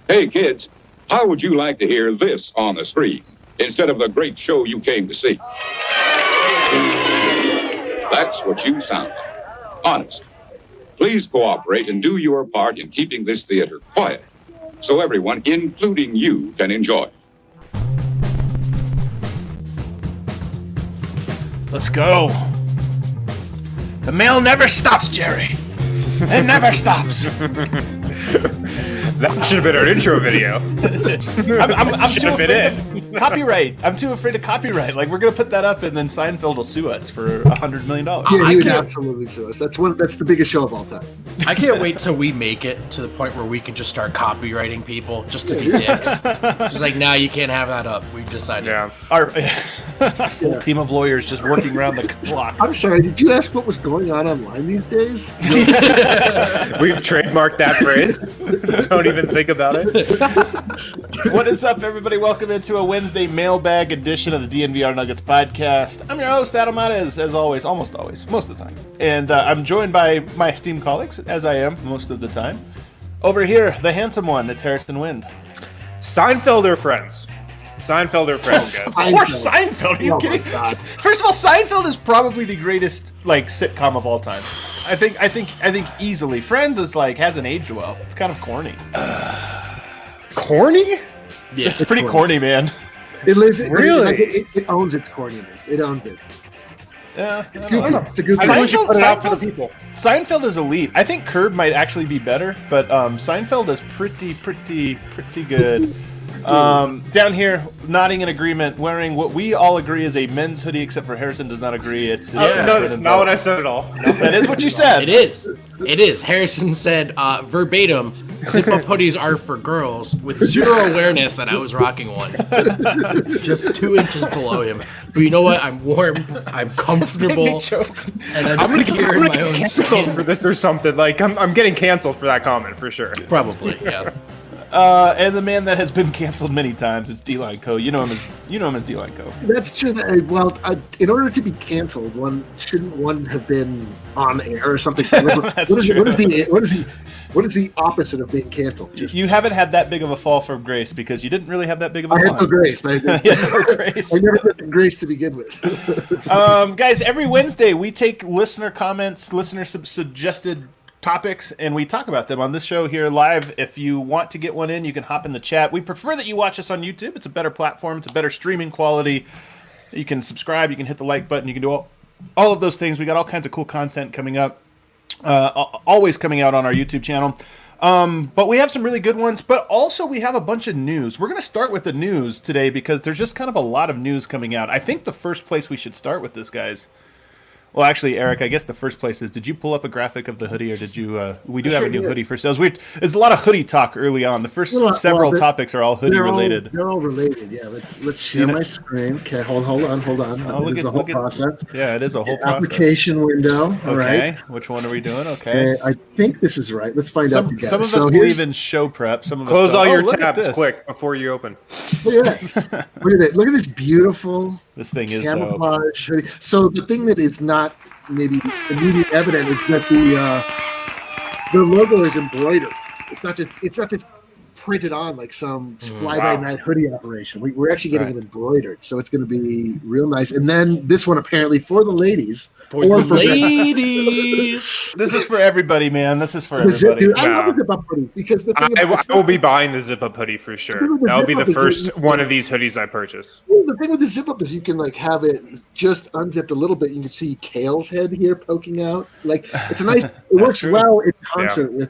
Hey, kids, how would you like to hear this on the screen instead of the great show you came to see? That's what you sound like. Honest. Please cooperate and do your part in keeping this theater quiet so everyone, including you, can enjoy. Let's go. The mail never stops, Jerry. It never stops. That should have been our intro video. I'm too afraid of copyright. I'm too afraid of copyright. Like, we're gonna put that up, and then Seinfeld will sue us for $100 million. Yeah, he would absolutely sue us. That's the biggest show of all time. I can't wait till we make it to the point where we can just start copywriting people just to be dicks. Just like, now you can't have that up. We've decided. Yeah. Our full team of lawyers just working around the clock. I'm sorry, did you ask what was going on online these days? We've trademarked that phrase. Don't even think about it. What is up, everybody? Welcome into a Wednesday mailbag edition of the DNVR Nuggets podcast. I'm your host, Adam Matez, as always, almost always, most of the time. And I'm joined by my esteemed colleagues, as I am most of the time. Over here, the handsome one, it's Harrison Wind. Seinfeld or Friends? Seinfeld or Friends, guys? Of course, Seinfeld. Are you kidding? First of all, Seinfeld is probably the greatest sitcom of all time. I think easily. Friends is hasn't aged well. It's kind of corny. Corny? Yeah. It's pretty corny, man. It lives. Really? It owns its corniness. It owns it. Yeah, It's goofy. It's a goofy. I think we should put it out for the people. Seinfeld is elite. I think Curb might actually be better, but Seinfeld is pretty good. Down here, nodding in agreement, wearing what we all agree is a men's hoodie, except for Harrison does not agree. It's No, that's not what I said at all. That is what you said. It is. Harrison said verbatim, zip-up hoodies are for girls, with zero awareness that I was rocking one. Just 2 inches below him. But you know what? I'm warm. I'm comfortable. And I'm I'm secure in gonna my get own canceled skin. for this or something. I'm getting canceled for that comment for sure. Probably, yeah. And the man that has been canceled many times is D-Line Co. You know him as D-Line Co. That's true. In order to be canceled, shouldn't have been on air or something? That's true. What is the opposite of being canceled? You haven't had that big of a fall from grace because you didn't really have that big of a I climb. had no grace. I never had grace to begin with. Guys, every Wednesday we take listener comments, listener suggested topics, and we talk about them on this show here live. If you want to get one in, you can hop in the chat. We prefer that you watch us on YouTube. It's a better platform. It's a better streaming quality. You can subscribe. You can hit the like button. You can do all of those things. We got all kinds of cool content coming up, always coming out on our YouTube channel. But we have some really good ones, but also we have a bunch of news. We're going to start with the news today because there's just kind of a lot of news coming out. I think the first place we should start with this, guys. Well, actually, Eric, I guess the first place is, did you pull up a graphic of the hoodie, or did you? We do have a new hoodie for sales. There's a lot of hoodie talk early on. The first several topics are all hoodie related. They're all related. Yeah, let's share my screen. Okay, hold on. It's a whole process. Yeah, it is a whole process. Application window. All okay, right. which one are we doing? Okay. I think this is right. Let's find out together. Some of us believe in show prep. Some of us Close all your look at tabs this. quick before you open. Look at that. Look at this beautiful This thing is camouflage hoodie. So the thing that is not maybe immediately evident is that the logo is embroidered. It's not just printed on like some fly-by-night hoodie operation. We're actually getting it embroidered, so it's going to be real nice. And then this one apparently for the ladies. For ladies. This is for everybody, man. This is for everybody. Dude, I love the zip-up hoodie because the thing I will be buying the zip-up hoodie for sure. That will be the first one of these hoodies I purchase. The thing with the zip-up is you can have it just unzipped a little bit. You can see Kale's head here poking out. It's a nice. It works well in concert with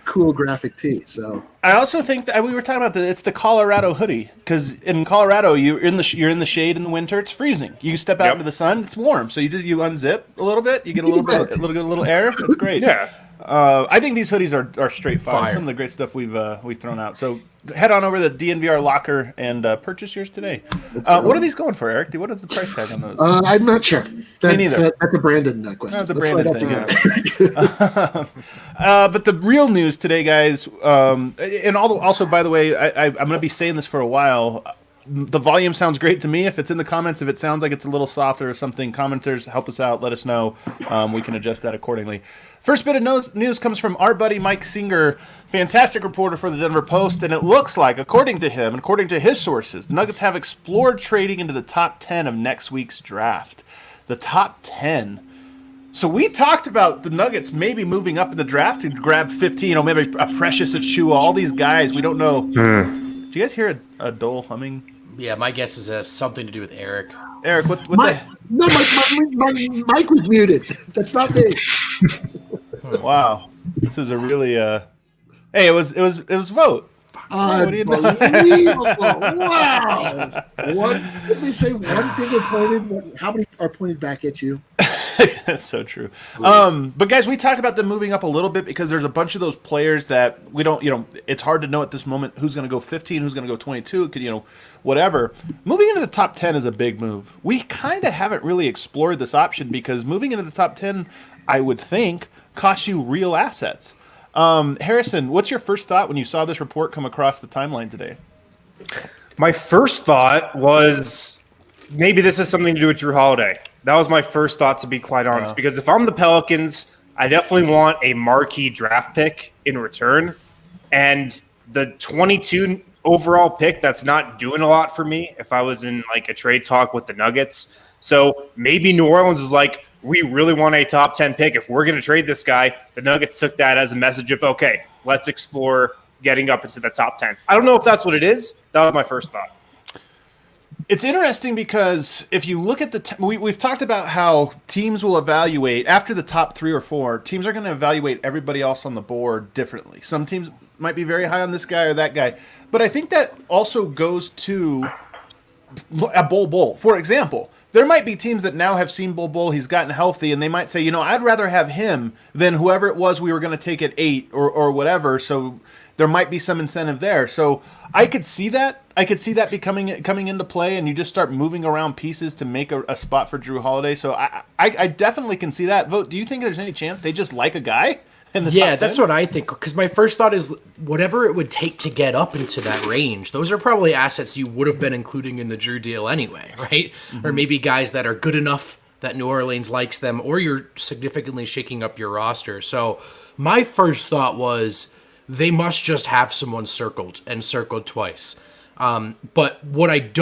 cool graphic tee. So I also think that we were talking about it's the Colorado hoodie, because in Colorado you're in the shade in the winter. It's freezing. You step out into the sun, it's warm. So you unzip a little bit, you get a little air. That's great. Yeah. I think these hoodies are straight fire. Some of the great stuff we've thrown out. So head on over to the DNVR Locker and purchase yours today. What are these going for, Eric? What is the price tag on those? I'm not sure. Me neither. That's a Brandon question. That's a Brandon thing. But the real news today, guys, and also, by the way, I'm going to be saying this for a while. The volume sounds great to me. If it's in the comments, if it sounds like it's a little softer or something, commenters, help us out. Let us know. We can adjust that accordingly. First bit of news comes from our buddy Mike Singer, fantastic reporter for the Denver Post, and it looks like, according to him, according to his sources, the Nuggets have explored trading into the top 10 of next week's draft. The top 10. So we talked about the Nuggets maybe moving up in the draft to grab 15, maybe a Precious Achiuwa, all these guys. We don't know. Do you guys hear a dole humming? Yeah, my guess is it has something to do with Eric. Eric, what No, my mic was muted. That's not me. Wow, this is a really Hey, it was vote. What do you know? Wow. Did they say one thing pointed? How many are pointed back at you? That's so true. But guys, we talked about them moving up a little bit because there's a bunch of those players that we don't, it's hard to know at this moment who's going to go 15, who's going to go 22, could, whatever. Moving into the top 10 is a big move. We kind of haven't really explored this option because moving into the top 10, I would think, costs you real assets. Harrison, what's your first thought when you saw this report come across the timeline today? My first thought was maybe this has something to do with Drew Holiday. That was my first thought, to be quite honest, because if I'm the Pelicans, I definitely want a marquee draft pick in return. And the 22 overall pick, that's not doing a lot for me if I was in like a trade talk with the Nuggets. So maybe New Orleans was like, we really want a top 10 pick. If we're going to trade this guy, the Nuggets took that as a message of, okay, let's explore getting up into the top 10. I don't know if that's what it is. That was my first thought. It's interesting because if you look at we've talked about how teams will evaluate after the top 3 or 4, teams are going to evaluate everybody else on the board differently. Some teams might be very high on this guy or that guy. But I think that also goes to a Bol. For example, there might be teams that now have seen Bol, he's gotten healthy, and they might say, I'd rather have him than whoever it was we were going to take at 8 or whatever. So there might be some incentive there. So I could see that. I could see that coming into play, and you just start moving around pieces to make a spot for Drew Holiday. So I definitely can see that. Vote. Do you think there's any chance they just like a guy in the top 10? That's what I think. Because my first thought is whatever it would take to get up into that range, those are probably assets you would have been including in the Drew deal anyway, right? Mm-hmm. Or maybe guys that are good enough that New Orleans likes them, or you're significantly shaking up your roster. So my first thought was they must just have someone circled twice. But what I've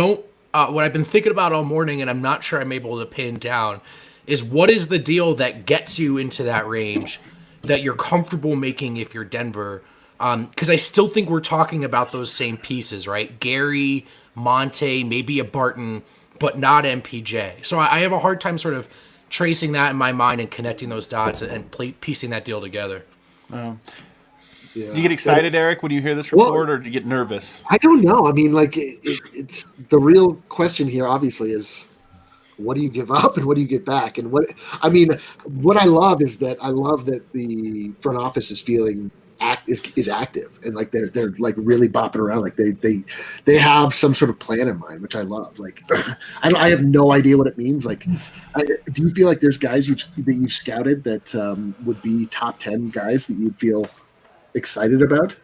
been thinking about all morning, and I'm not sure I'm able to pin down, is what is the deal that gets you into that range that you're comfortable making if you're Denver? Because I still think we're talking about those same pieces, right? Gary, Monte, maybe a Barton, but not MPJ. So I have a hard time sort of tracing that in my mind and connecting those dots and piecing that deal together. Yeah. Do you get excited, Eric, when you hear this report, or do you get nervous? I don't know. I mean, like, it's the real question here, obviously, is what do you give up and what do you get back? And what I love is that the front office is feeling is active, and like they're like really bopping around, like they have some sort of plan in mind, which I love. Like, I have no idea what it means. Like, do you feel like there's guys that you've scouted that would be top 10 guys that you'd feel excited about?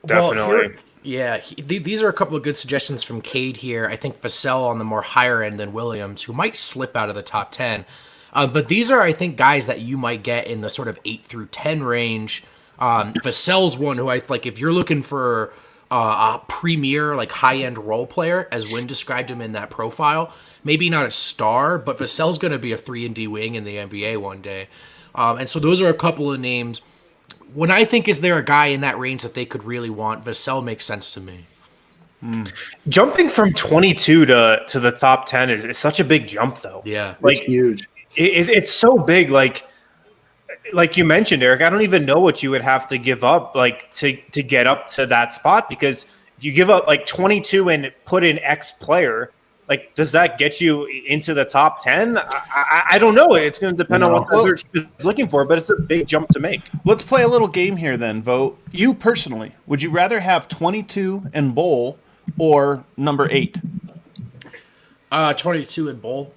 Definitely. These are a couple of good suggestions from Cade here. I think Vassell on the more higher end than Williams, who might slip out of the top 10. But these are, I think, guys that you might get in the sort of 8 through 10 range. Vassell's one who I like. If you're looking for a premier, like high-end role player, as Wynn described him in that profile, maybe not a star, but Vassell's going to be a 3-and-D wing in the NBA one day. And so those are a couple of names. When I think, is there a guy in that range that they could really want, Vassell makes sense to me. Jumping from 22 to the top 10 is such a big jump, though. Yeah. Like, it's huge. It's so big. Like you mentioned, Eric, I don't even know what you would have to give up like to get up to that spot, because if you give up like 22 and put in X player, like, does that get you into the top 10? I don't know. It's going to depend on what the other team is looking for, but it's a big jump to make. Let's play a little game here then, Vote. You personally, would you rather have 22 and Bowl or number 8? 22 and Bowl.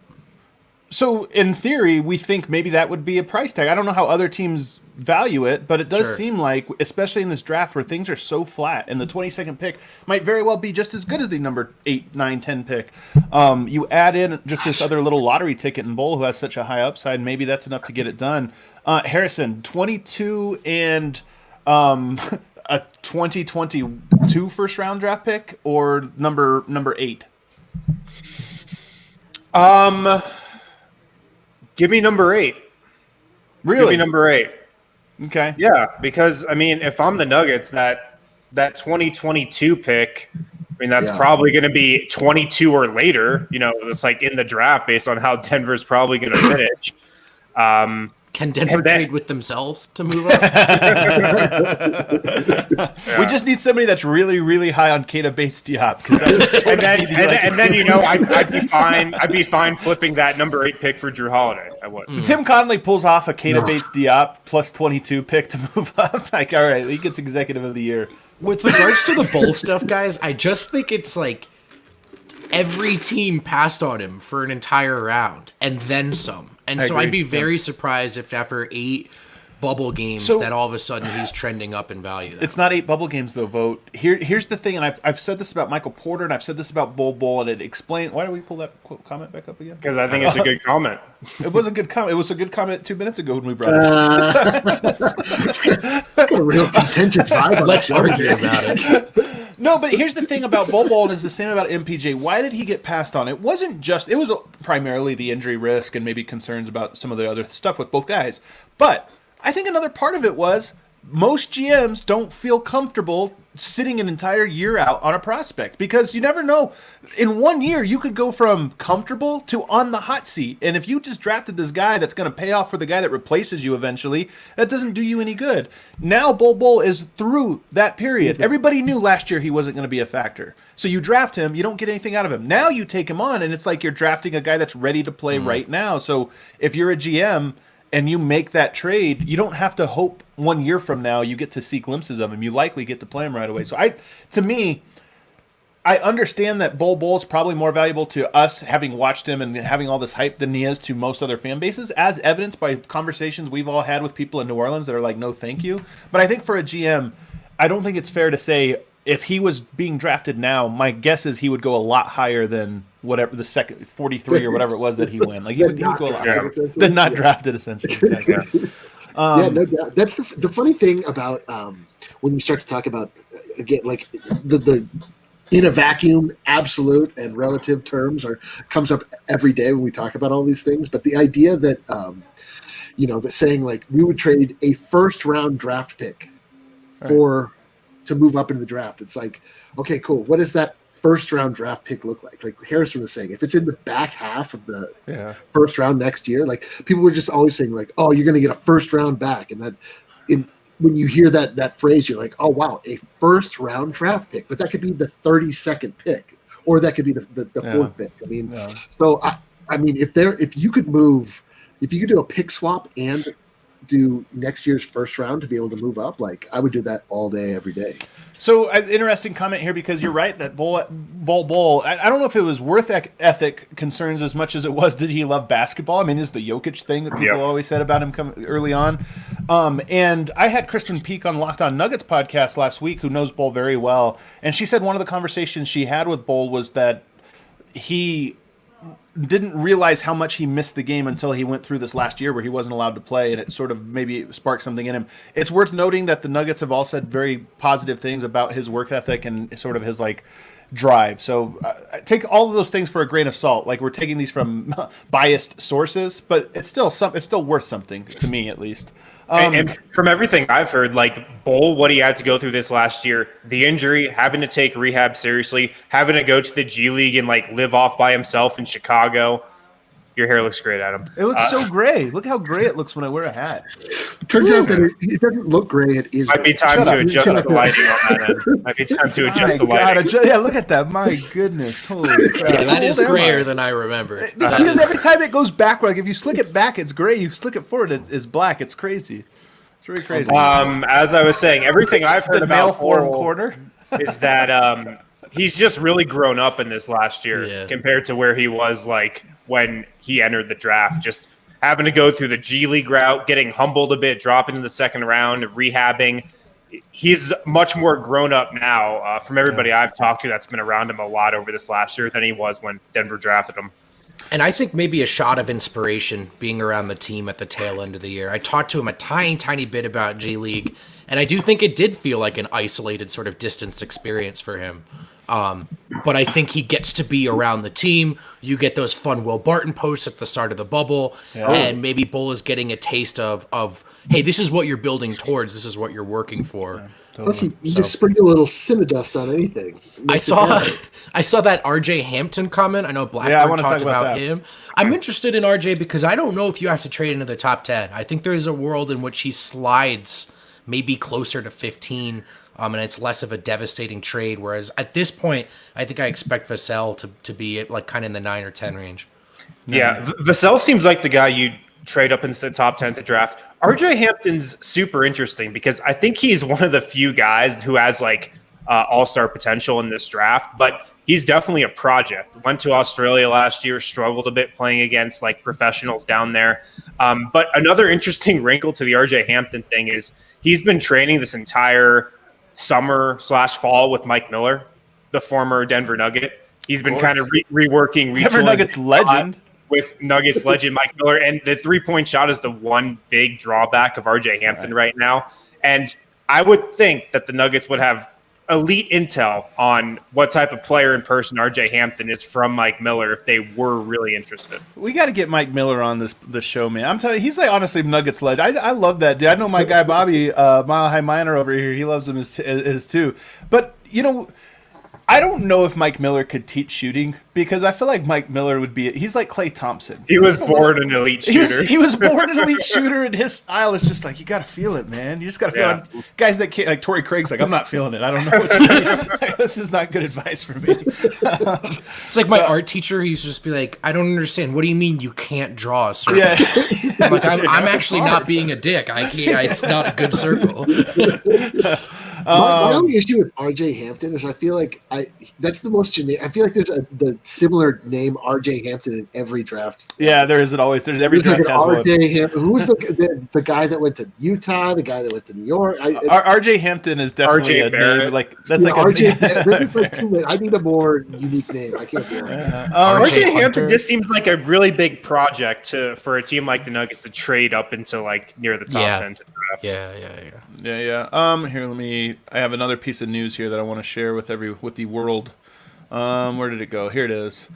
So in theory, we think maybe that would be a price tag. I don't know how other teams value it, but it does seem like, especially in this draft where things are so flat, and the 22nd pick might very well be just as good as the number 8, 9, 10 pick. You add in just this other little lottery ticket in Bull who has such a high upside, maybe that's enough to get it done. Harrison, 22 and a 2022 first round draft pick or number 8? Give me number 8. Really? Give me number 8. Okay. Yeah, because I mean, if I'm the Nuggets, that 2022 pick, I mean, that's probably going to be 22 or later. You know, it's like in the draft based on how Denver's probably going to finish. Can Denver trade with themselves to move up? We just need somebody that's really, really high on Keita Bates-Diop. And then you know, I'd be fine. I'd be fine flipping that number 8 pick for Drew Holiday. I would. Tim Conley pulls off a Keita Bates-Diop plus 22 pick to move up. Like, all right, he gets Executive of the Year. With regards to the Bull stuff, guys, I just think it's like every team passed on him for an entire round and then some. And so I'd be very surprised if after 8 bubble games that all of a sudden he's trending up in value. It's not 8 bubble games, though, Vote. Here's the thing, and I've said this about Michael Porter, and I've said this about Bull, and it explained... Why do we pull that comment back up again? Because I think it's a good comment. It was a good comment. It was a good comment 2 minutes ago when we brought it up. A real contentious vibe. Let's argue about it. No, but here's the thing about Bol, and it's the same about MPJ. Why did he get passed on? It was primarily the injury risk and maybe concerns about some of the other stuff with both guys. But I think another part of it was most GMs don't feel comfortable sitting an entire year out on a prospect because you never know. In 1 year, you could go from comfortable to on the hot seat. And if you just drafted this guy that's going to pay off for the guy that replaces you eventually, that doesn't do you any good. Now Bull is through that period. Everybody knew last year he wasn't going to be a factor. So you draft him, you don't get anything out of him. Now you take him on, and it's like you're drafting a guy that's ready to play right now. So if you're a GM and you make that trade, you don't have to hope 1 year from now you get to see glimpses of him. You likely get to play him right away. So to me, I understand that Bull is probably more valuable to us having watched him and having all this hype than he is to most other fan bases, as evidenced by conversations we've all had with people in New Orleans that are like, no, thank you. But I think for a GM, I don't think it's fair to say if he was being drafted now, my guess is he would go a lot higher than whatever the second 43 or whatever it was that he went. Like he would go a lot higher than not drafted, essentially. Exactly. Yeah, no doubt. That's the funny thing about when you start to talk about again, like the in a vacuum, absolute and relative terms comes up every day when we talk about all these things. But the idea that that saying like we would trade a first round draft pick to move up into the draft. It's like, okay, cool. What does that first round draft pick look like? Like Harrison was saying, if it's in the back half of the first round next year, like people were just always saying like, oh, you're going to get a first round back. And when you hear that phrase, you're like, oh, wow, a first round draft pick, but that could be the 32nd pick, or that could be the fourth pick. I mean, so I mean, if you could do a pick swap and do next year's first round to be able to move up, like I would do that all day, every day. So interesting comment here, because you're right that Bull. I don't know if it was worth ethic concerns as much as it was did he love basketball. I mean, this is the Jokic thing that people always said about him early on. And I had Kristen Peak on Locked On Nuggets podcast last week, who knows Bull very well, and she said one of the conversations she had with Bull was that he didn't realize how much he missed the game until he went through this last year where he wasn't allowed to play, and it sort of maybe sparked something in him. It's worth noting that the Nuggets have all said very positive things about his work ethic and sort of his like drive. So take all of those things for a grain of salt. Like we're taking these from biased sources, but it's still worth something to me, at least. And from everything I've heard, like Bull, what he had to go through this last year, the injury, having to take rehab seriously, having to go to the G League and like live off by himself in Chicago. Your hair looks great, Adam. It looks so gray. Look how gray it looks when I wear a hat. Turns out that it doesn't look gray. It is. Might be time to adjust the lighting on that end. Might be time to adjust the lighting. Yeah, look at that. My goodness. Holy crap. Yeah, that is grayer than I remember. Because every time it goes backward, like if you slick it back, it's gray. You slick it forward, it's black. It's crazy. It's really crazy. As I was saying, everything I've heard about form quarter is that he's just really grown up in this last year compared to where he was like when he entered the draft. Just having to go through the G League route, getting humbled a bit, dropping in the second round, rehabbing. He's much more grown up now from everybody I've talked to that's been around him a lot over this last year than he was when Denver drafted him. And I think maybe a shot of inspiration being around the team at the tail end of the year. I talked to him a tiny bit about G League, and I do think it did feel like an isolated sort of distanced experience for him. But I think he gets to be around the team. You get those fun Will Barton posts at the start of the bubble, and maybe Bull is getting a taste of, hey, this is what you're building towards. This is what you're working for. Yeah, Plus, you just sprinkle a little Cinedust on anything. I saw that RJ Hampton comment. I know Blackbird talked about him. I'm interested in RJ because I don't know if you have to trade into the top 10. I think there is a world in which he slides maybe closer to 15, and it's less of a devastating trade. Whereas at this point, I think I expect Vassell to be like kind of in the 9 or 10 range. Yeah, Vassell seems like the guy you'd trade up into the top 10 to draft. RJ Hampton's super interesting because I think he's one of the few guys who has like all-star potential in this draft, but he's definitely a project. Went to Australia last year, struggled a bit playing against like professionals down there. But another interesting wrinkle to the RJ Hampton thing is he's been training this entire summer/fall with Mike Miller, the former Denver Nugget. He's been kind of reworking Denver Nuggets legend. With Nuggets legend Mike Miller, and the three-point shot is the one big drawback of RJ Hampton right now. And I would think that the Nuggets would have elite intel on what type of player and person RJ Hampton is from Mike Miller if they were really interested. We got to get Mike Miller on this show, man. I'm telling you, he's like honestly Nuggets legend. I love that dude. I know my guy Bobby Mile High Miner over here. He loves him as too. But you know, I don't know if Mike Miller could teach shooting because I feel like Mike Miller he's like Klay Thompson. He was born an elite shooter. He was born an elite shooter, and his style is just like, you got to feel it, man. You just got to feel it. Guys that can't, like Torrey Craig's like, I'm not feeling it. I don't know what you're doing. This is not good advice for me. It's like my art teacher. He used to just be like, I don't understand. What do you mean you can't draw a circle? Yeah. I'm like, I'm actually not being a dick. I can't. It's not a good circle. My only issue with RJ Hampton is I feel like that's the most generic. I feel like there's the similar name RJ Hampton in every draft. Yeah, there is. There's every draft like has RJ Hampton. Who was the guy that went to Utah? The guy that went to New York? RJ Hampton is definitely RJ a Barrett. name. Like that's like RJ. I need a more unique name. I can't do it. RJ Hampton just seems like a really big project for a team like the Nuggets to trade up into like near the top 10 to draft. Yeah. Here, I have another piece of news here that I want to share with the world. Where did it go? Here it is.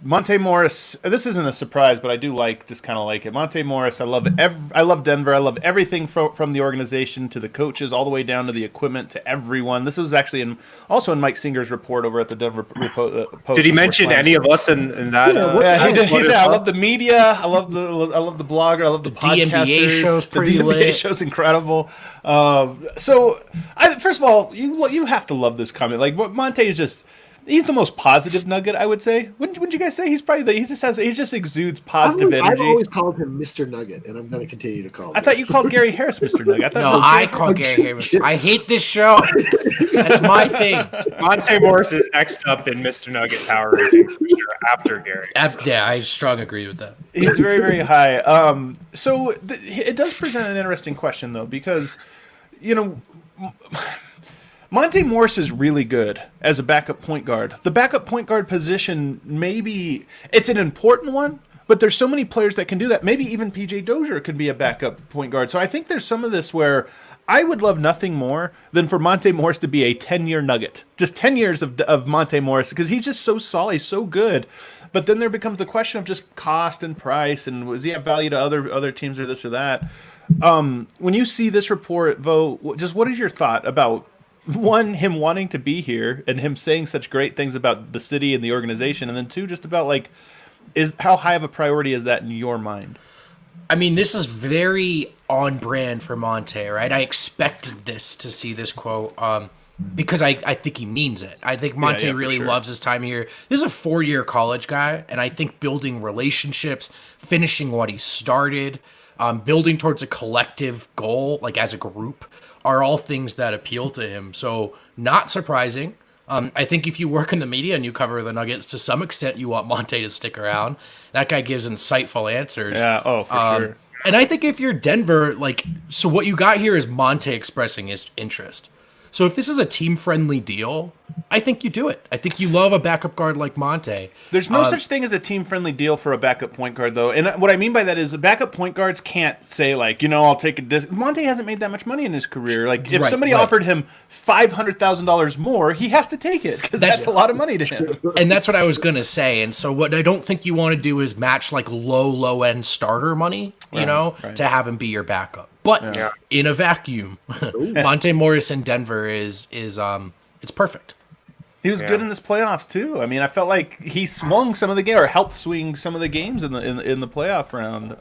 Monte Morris. This isn't a surprise, but I do just kind of like it. Monte Morris. I love Denver. I love everything from the organization to the coaches, all the way down to the equipment to everyone. This was actually also in Mike Singer's report over at the Denver Post. Did he mention any of us in that? He said, "I love the media. I love the blogger. I love the podcasters. DNVR show's pretty the DNVR lit. show's incredible." So, first of all, you have to love this comment. Like, Monte is just. He's the most positive Nugget, I would say. Wouldn't you guys say he's probably he just exudes positive energy? I've always called him Mr. Nugget, and I'm going to continue to call him. I thought you called Gary Harris Mr. Nugget. I call Gary Harris. I hate this show. That's my thing. Monte Morris is next up in Mr. Nugget power rankings for sure after Gary. Yeah, I strongly agree with that. He's very, very high. So it does present an interesting question, though, because Monte Morris is really good as a backup point guard. The backup point guard position, maybe it's an important one, but there's so many players that can do that. Maybe even PJ Dozier could be a backup point guard. So I think there's some of this where I would love nothing more than for Monte Morris to be a 10-year Nugget. Just 10 years of Monte Morris, because he's just so solid, he's so good. But then there becomes the question of just cost and price, and does he have value to other teams or this or that? When you see this report, Vo, just what is your thought about one, him wanting to be here and him saying such great things about the city and the organization, and then two, just about is how high of a priority is that in your mind? I mean, this is very on brand for Monte, right? I expected to see this quote because I think he means it. I think Monte really loves his time here. This is a 4-year college guy, and I think building relationships, finishing what he started, building towards a collective goal, like as a group, are all things that appeal to him. So not surprising. I think if you work in the media and you cover the Nuggets, to some extent, you want Monte to stick around. That guy gives insightful answers. Yeah, for sure. And I think if you're Denver, so what you got here is Monte expressing his interest. So if this is a team-friendly deal, I think you do it. I think you love a backup guard like Monte. There's no such thing as a team-friendly deal for a backup point guard, though. And what I mean by that is backup point guards can't say, I'll take a Monte hasn't made that much money in his career. If somebody offered him $500,000 more, he has to take it because that's a lot of money to him. And that's what I was going to say. And so what I don't think you want to do is match low-end starter money, to have him be your backup. But in a vacuum, Monte Morris in Denver is it's perfect. He was good in this playoffs too. I mean, I felt like he swung some of the game or helped swing some of the games in the playoff round.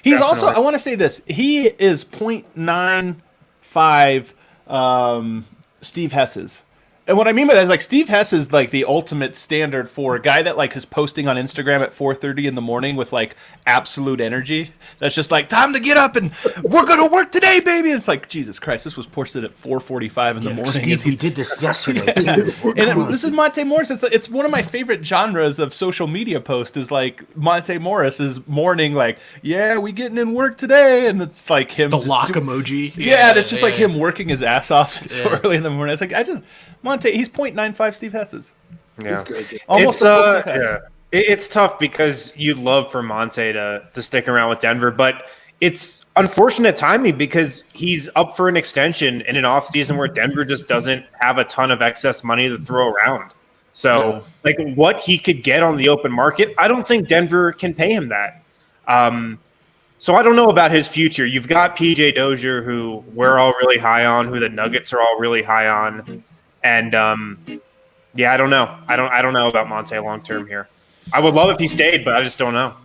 He's also, I want to say this, he is 0.95 Steve Hess's. And what I mean by that is Steve Hess is the ultimate standard for a guy that is posting on Instagram at 4:30 in the morning with absolute energy. That's just time to get up and we're gonna work today, baby. And it's Jesus Christ, this was posted at 4:45 in the morning. Steve, we did this yesterday. And this is Monte Morris. It's one of my favorite genres of social media post is Monte Morris is morning we getting in work today, and it's him the lock emoji. Yeah, and it's just him working his ass off so early in the morning. It's Monte, he's 0.95 Steve Hess's. Yeah, almost. It's tough because you'd love for Monte to stick around with Denver, but it's unfortunate timing because he's up for an extension in an offseason where Denver just doesn't have a ton of excess money to throw around. So, what he could get on the open market, I don't think Denver can pay him that. So I don't know about his future. You've got PJ Dozier, who we're all really high on, who the Nuggets are all really high on. And I don't know. I don't know about Monte long term here. I would love if he stayed, but I just don't know.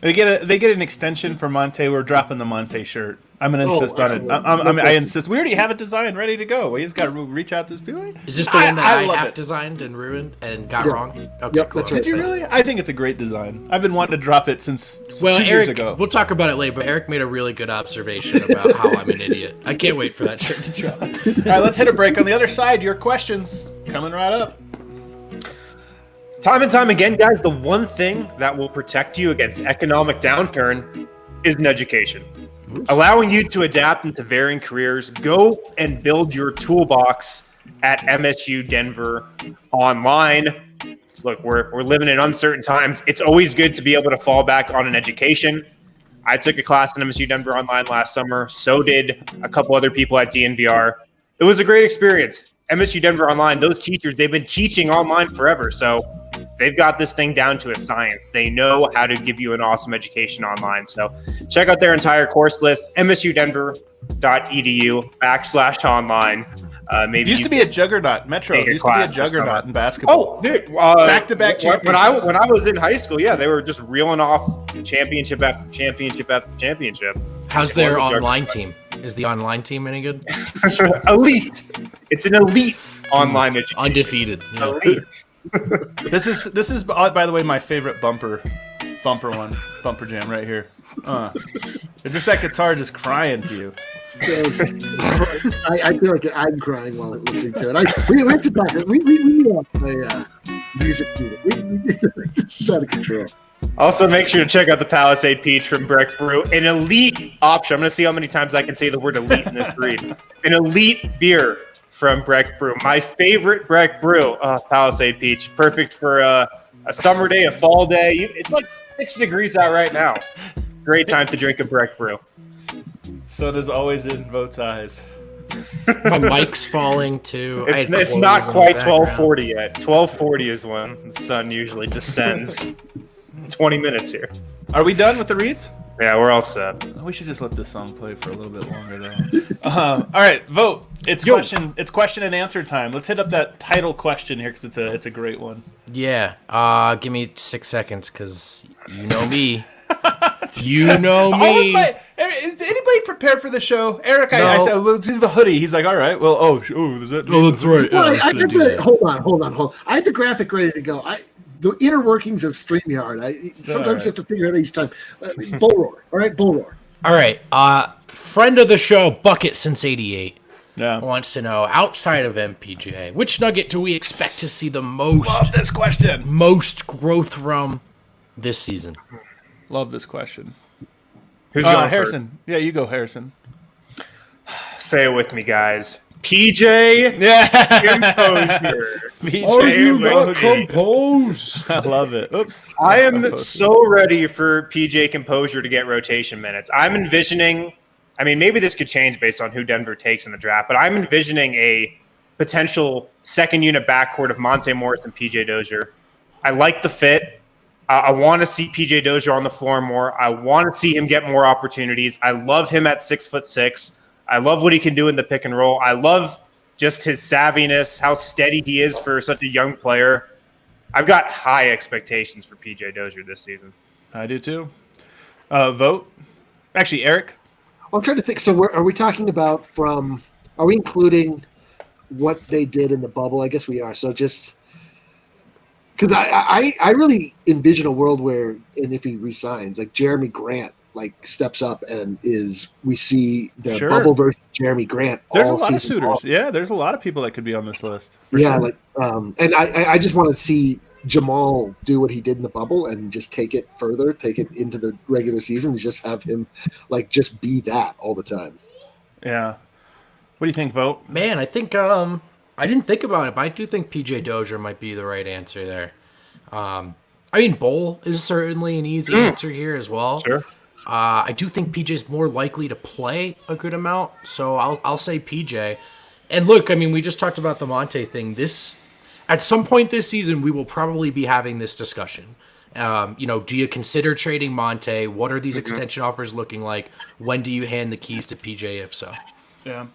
They get an extension for Monte. We're dropping the Monte shirt. I'm gonna insist on it. I insist. We already have it designed, ready to go. We just got to reach out to this people. Is this the one that I half designed and ruined and got wrong? Okay, yep, cool. that's right. Did you really? I think it's a great design. I've been wanting to drop it since 2 Eric, years ago. We'll talk about it later, but Eric made a really good observation about how I'm an idiot. I can't wait for that shirt to drop. All right, let's hit a break. On the other side, your questions coming right up. Time and time again, guys, the one thing that will protect you against economic downturn is an education. Allowing you to adapt into varying careers. Go and build your toolbox at MSU Denver Online. Look, we're living in uncertain times. It's always good to be able to fall back on an education. I took a class in MSU Denver Online last summer. So did a couple other people at DNVR. It was a great experience. MSU Denver Online, those teachers, they've been teaching online forever. So they've got this thing down to a science. They know how to give you an awesome education online. So check out their entire course list, msudenver.edu/online. Maybe used to be a juggernaut. Metro used to be a juggernaut in basketball. Oh, dude, back-to-back championships. When I was in high school, they were just reeling off championship after championship after championship. How's their online team? Is the online team any good? Elite. It's an elite online education. Undefeated. Yeah. Elite. This is by the way my favorite bumper jam right here. It's just that guitar just crying to you. I feel like I'm crying while listening to it. We went to talk. We a music meeting. It's out of control. Also, make sure to check out the Palisade Peach from Breck Brew, an elite option. I'm going to see how many times I can say the word elite in this breed. An elite beer from Breck Brew. My favorite Breck Brew, Palisade Peach. Perfect for a summer day, a fall day. It's 6 degrees out right now. Great time to drink a Breck Brew. Sun is always in Vote's eyes. My mic's falling too. It's not quite 12:40 yet. 12:40 is when the sun usually descends. 20 minutes here. Are we done with the reads? Yeah, we're all set. We should just let this song play for a little bit longer, though. All right, vote. It's question and answer time. Let's hit up that title question here because it's a great one. Yeah. Give me 6 seconds because you know me. You know me. Is anybody prepared for the show? Eric, No. I said, let's do the hoodie. He's like, all right. Well, is that? Oh, that's right. Well, Yeah, hold on. I had the graphic ready to go. The inner workings of StreamYard. Sometimes you have to figure out each time. Bull roar. All right, bull roar. All right. Friend of the show, Bucket since '88. wants to know, outside of MPJ, which Nugget do we expect to see the most? Love this question. Most growth from this season? Love this question. Who's going Harrison? first? Yeah, you go, Harrison. Say it with me, guys. PJ. Composure. Are you not composed? I love it. Oops. I am so ready for PJ Composure to get rotation minutes. I'm envisioning, I mean, maybe this could change based on who Denver takes in the draft, but I'm envisioning a potential second unit backcourt of Monte Morris and PJ Dozier. I like the fit. I want to see PJ Dozier on the floor more. I want to see him get more opportunities. I love him at 6'6". I love what he can do in the pick and roll. I love just his savviness, how steady he is for such a young player. I've got high expectations for PJ Dozier this season. I do too. Vote? Actually, Eric? I'm trying to think. So are we talking about are we including what they did in the bubble? I guess we are. So just because I really envision a world where, and if he resigns, like Jeremy Grant, like steps up and we see the bubble version of Jeremy Grant. There's a lot of suitors. Long. Yeah, there's a lot of people that could be on this list. Yeah, sure. And I just want to see Jamal do what he did in the bubble and just take it further, take it into the regular season, and just have him just be that all the time. Yeah. What do you think, Vote? Man, I think I didn't think about it, but I do think PJ Dozier might be the right answer there. I mean, Bowl is certainly an easy answer here as well. Sure. I do think PJ's more likely to play a good amount, so I'll say PJ. And look, I mean, we just talked about the Monte thing. At some point this season, we will probably be having this discussion. Do you consider trading Monte? What are these extension offers looking like? When do you hand the keys to PJ, if so? Yeah.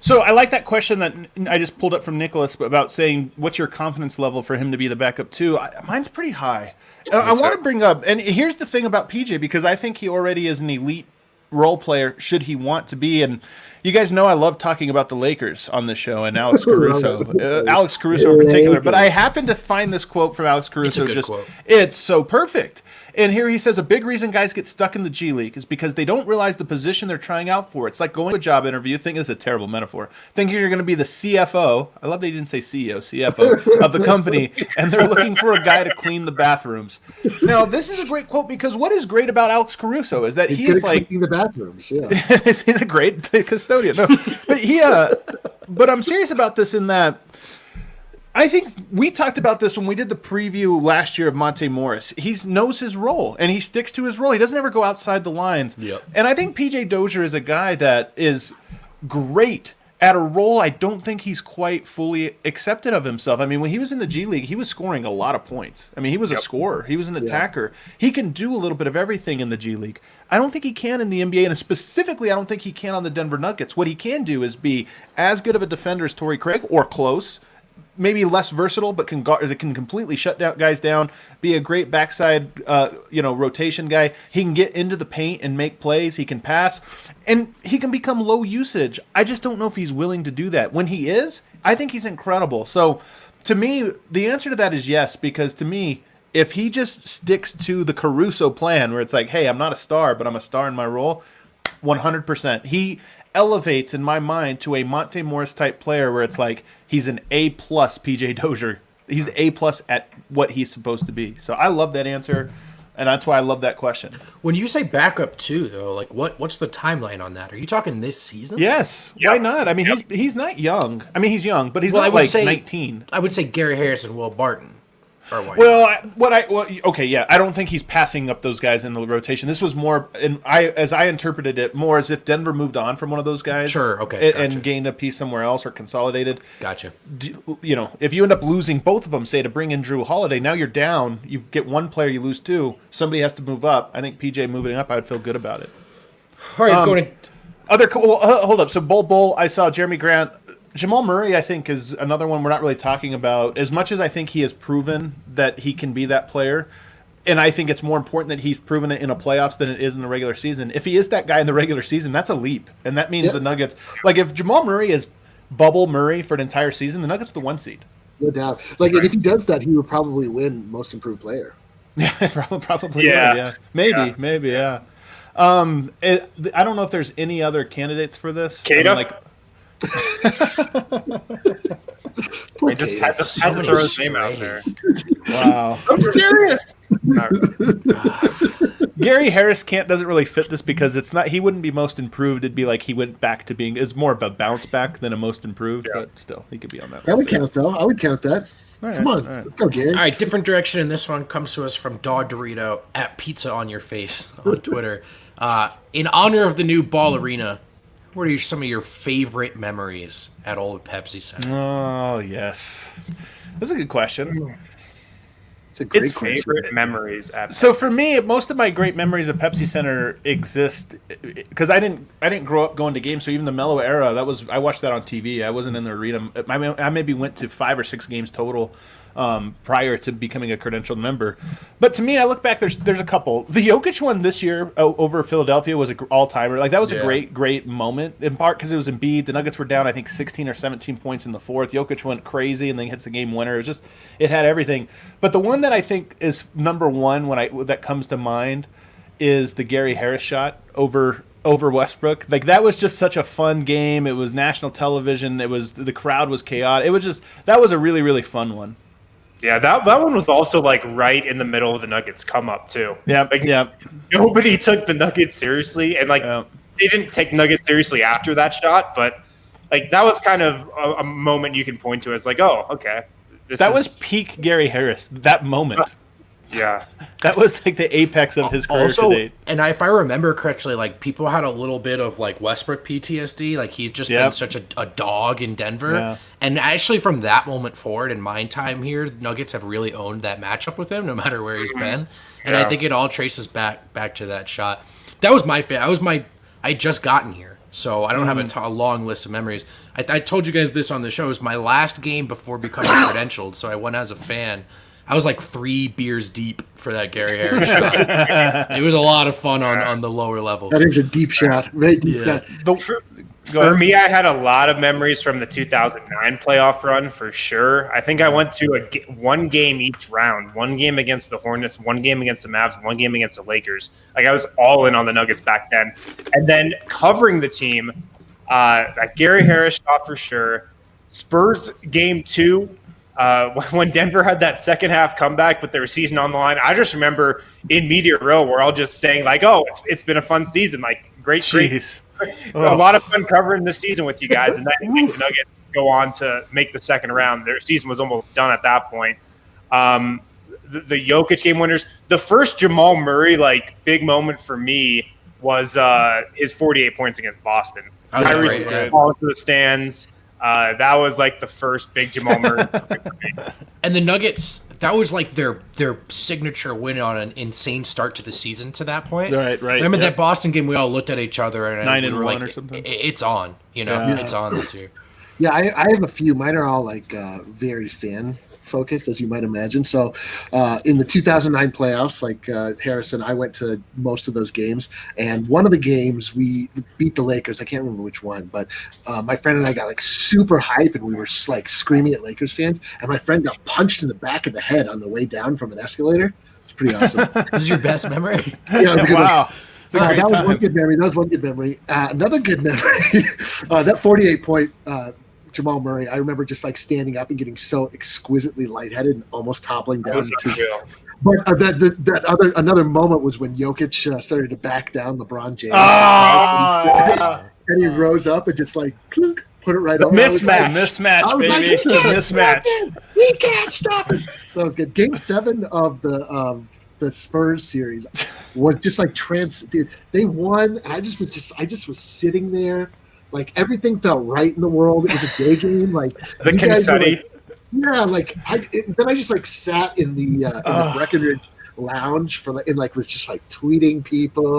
So I like that question that I just pulled up from Nicholas about saying, what's your confidence level for him to be the backup too? Mine's pretty high. I want to bring up, and here's the thing about PJ, because I think he already is an elite role player should he want to be. And you guys know I love talking about the Lakers on this show and Alex Caruso. Alex Caruso in particular. But I happened to find this quote from Alex Caruso. It's a good quote. It's so perfect. And here he says, a big reason guys get stuck in the G League is because they don't realize the position they're trying out for. It's like going to a job interview. Think it's a terrible metaphor. Thinking you're going to be the CFO. I love they didn't say CEO, CFO of the company. And they're looking for a guy to clean the bathrooms. Now, this is a great quote because what is great about Alex Caruso is that he is like cleaning the bathrooms. Yeah, he's a great custodian. No, but I'm serious about this in that I think we talked about this when we did the preview last year of Monte Morris. He knows his role, and he sticks to his role. He doesn't ever go outside the lines. Yep. And I think PJ Dozier is a guy that is great at a role I don't think he's quite fully accepted of himself. I mean, when he was in the G League, he was scoring a lot of points. I mean, he was a scorer. He was an attacker. He can do a little bit of everything in the G League. I don't think he can in the NBA, and specifically, I don't think he can on the Denver Nuggets. What he can do is be as good of a defender as Torrey Craig, or close, maybe less versatile, but can completely shut down guys down, be a great backside rotation guy. He can get into the paint and make plays. He can pass, and he can become low usage. I just don't know if he's willing to do that. When he is, I think he's incredible. So to me, the answer to that is yes, because to me, if he just sticks to the Caruso plan where it's like, hey, I'm not a star, but I'm a star in my role, 100%. He elevates in my mind to a Monte Morris type player where it's like he's an A+ PJ Dozier. He's A+ at what he's supposed to be. So I love that answer, and that's why I love that question. When you say backup too, though, like what's the timeline on that? Are you talking this season? Yes. Yep. Why not? I mean, he's not young. I mean, he's young, but he's not like 19. I would say Gary Harrison, Will Barton. Okay, yeah. I don't think he's passing up those guys in the rotation. This was more, as I interpreted it, more as if Denver moved on from one of those guys. Sure, okay, gotcha. And gained a piece somewhere else or consolidated. Gotcha. If you end up losing both of them, say to bring in Drew Holiday, now you're down. You get one player, you lose two. Somebody has to move up. I think PJ moving up, I would feel good about it. All right, going to hold up. So Bull, I saw Jeremy Grant. Jamal Murray, I think, is another one we're not really talking about. As much as I think he has proven that he can be that player, and I think it's more important that he's proven it in a playoffs than it is in the regular season. If he is that guy in the regular season, that's a leap. And that means the Nuggets, like if Jamal Murray is bubble Murray for an entire season, the Nuggets are the 1 seed. No doubt. Like, and if he does that, he would probably win most improved player. Yeah, probably. Yeah. Maybe. Yeah. I don't know if there's any other candidates for this. Cato? I just had to throw his name out there. Wow. I'm serious. Gary Harris doesn't really fit this because it's not. He wouldn't be most improved. It'd be like he went back to being. It's more of a bounce back than a most improved. Yeah. But still, he could be on that. That would count, though. I would count that. Right, Come on, let's go, Gary. All right, different direction. And this one comes to us from Dog Dorito at Pizza on Your Face on Twitter. In honor of the new ball arena, what are some of your favorite memories at Old Pepsi Center? Oh yes, that's a good question. It's a great question. Favorite memories at So for me, most of my great memories of Pepsi Center exist because I didn't grow up going to games. So even the Mellow era, I watched that on TV. I wasn't in the arena. I maybe went to 5 or 6 games total prior to becoming a credentialed member. But to me, I look back. There's a couple. The Jokic one this year over Philadelphia was an all timer. Like that was a great moment in part because it was Embiid. The Nuggets were down I think 16 or 17 points in the fourth. Jokic went crazy and then hits the game winner. It had everything. But the one that I think is number one that comes to mind is the Gary Harris shot over Westbrook. Like that was just such a fun game. It was national television. The crowd was chaotic. That was a really, really fun one. Yeah, that one was also like right in the middle of the Nuggets come up too. Yeah, like, nobody took the Nuggets seriously, and like they didn't take Nuggets seriously after that shot. But like that was kind of a moment you can point to as like, oh, okay, that was peak Gary Harris. That moment. Yeah, that was like the apex of his career to date. And if I remember correctly, like people had a little bit of like Westbrook PTSD. Like he's just been such a dog in Denver. Yeah. And actually, from that moment forward in my time here, Nuggets have really owned that matchup with him, no matter where he's been. And I think it all traces back to that shot. That was my favorite. I just gotten here, so I don't have a long list of memories. I told you guys this on the show. It was my last game before becoming credentialed, so I went as a fan. I was like 3 beers deep for that Gary Harris shot. It was a lot of fun on the lower level. That is a deep shot. Very deep shot. For me, I had a lot of memories from the 2009 playoff run for sure. I think I went to one game each round. 1 game against the Hornets, 1 game against the Mavs, 1 game against the Lakers. Like I was all in on the Nuggets back then. And then covering the team, that Gary Harris shot for sure. Spurs game 2. When Denver had that second half comeback with their season on the line, I just remember in media row we're all just saying like, "Oh, it's been a fun season, like great, a lot of fun covering this season with you guys." And then the Nuggets go on to make the second round. Their season was almost done at that point. The Jokic game winners, the first Jamal Murray like big moment for me was his 48 points against Boston. Kyrie ball into the stands. That was like the first big Jamal Murray. And the Nuggets, that was like their signature win on an insane start to the season to that point. Right. Remember that Boston game? We all looked at each other and 9-1 we were like, or something. It's on, it's on this year. Yeah, I have a few. Mine are all like very fan focused, as you might imagine. So in the 2009 playoffs, like Harrison, I went to most of those games. And one of the games we beat the Lakers. I can't remember which one, but my friend and I got like super hype and we were like screaming at Lakers fans. And my friend got punched in the back of the head on the way down from an escalator. It's pretty awesome. This is your best memory? Yeah, wow. That was one good memory. Another good memory, that 48-point Jamal Murray. I remember just like standing up and getting so exquisitely lightheaded and almost toppling down. But another moment was when Jokic started to back down LeBron James. And he rose up and just like clunk, put it right over. Mismatch, baby. Mismatch. He can't stop it. So that was good. Game 7 of the Spurs series was just like dude, they won. And I just was sitting there. Like everything felt right in the world. It was a day game. Like the confetti. Then I just like sat in the Breckenridge lounge was just like tweeting people.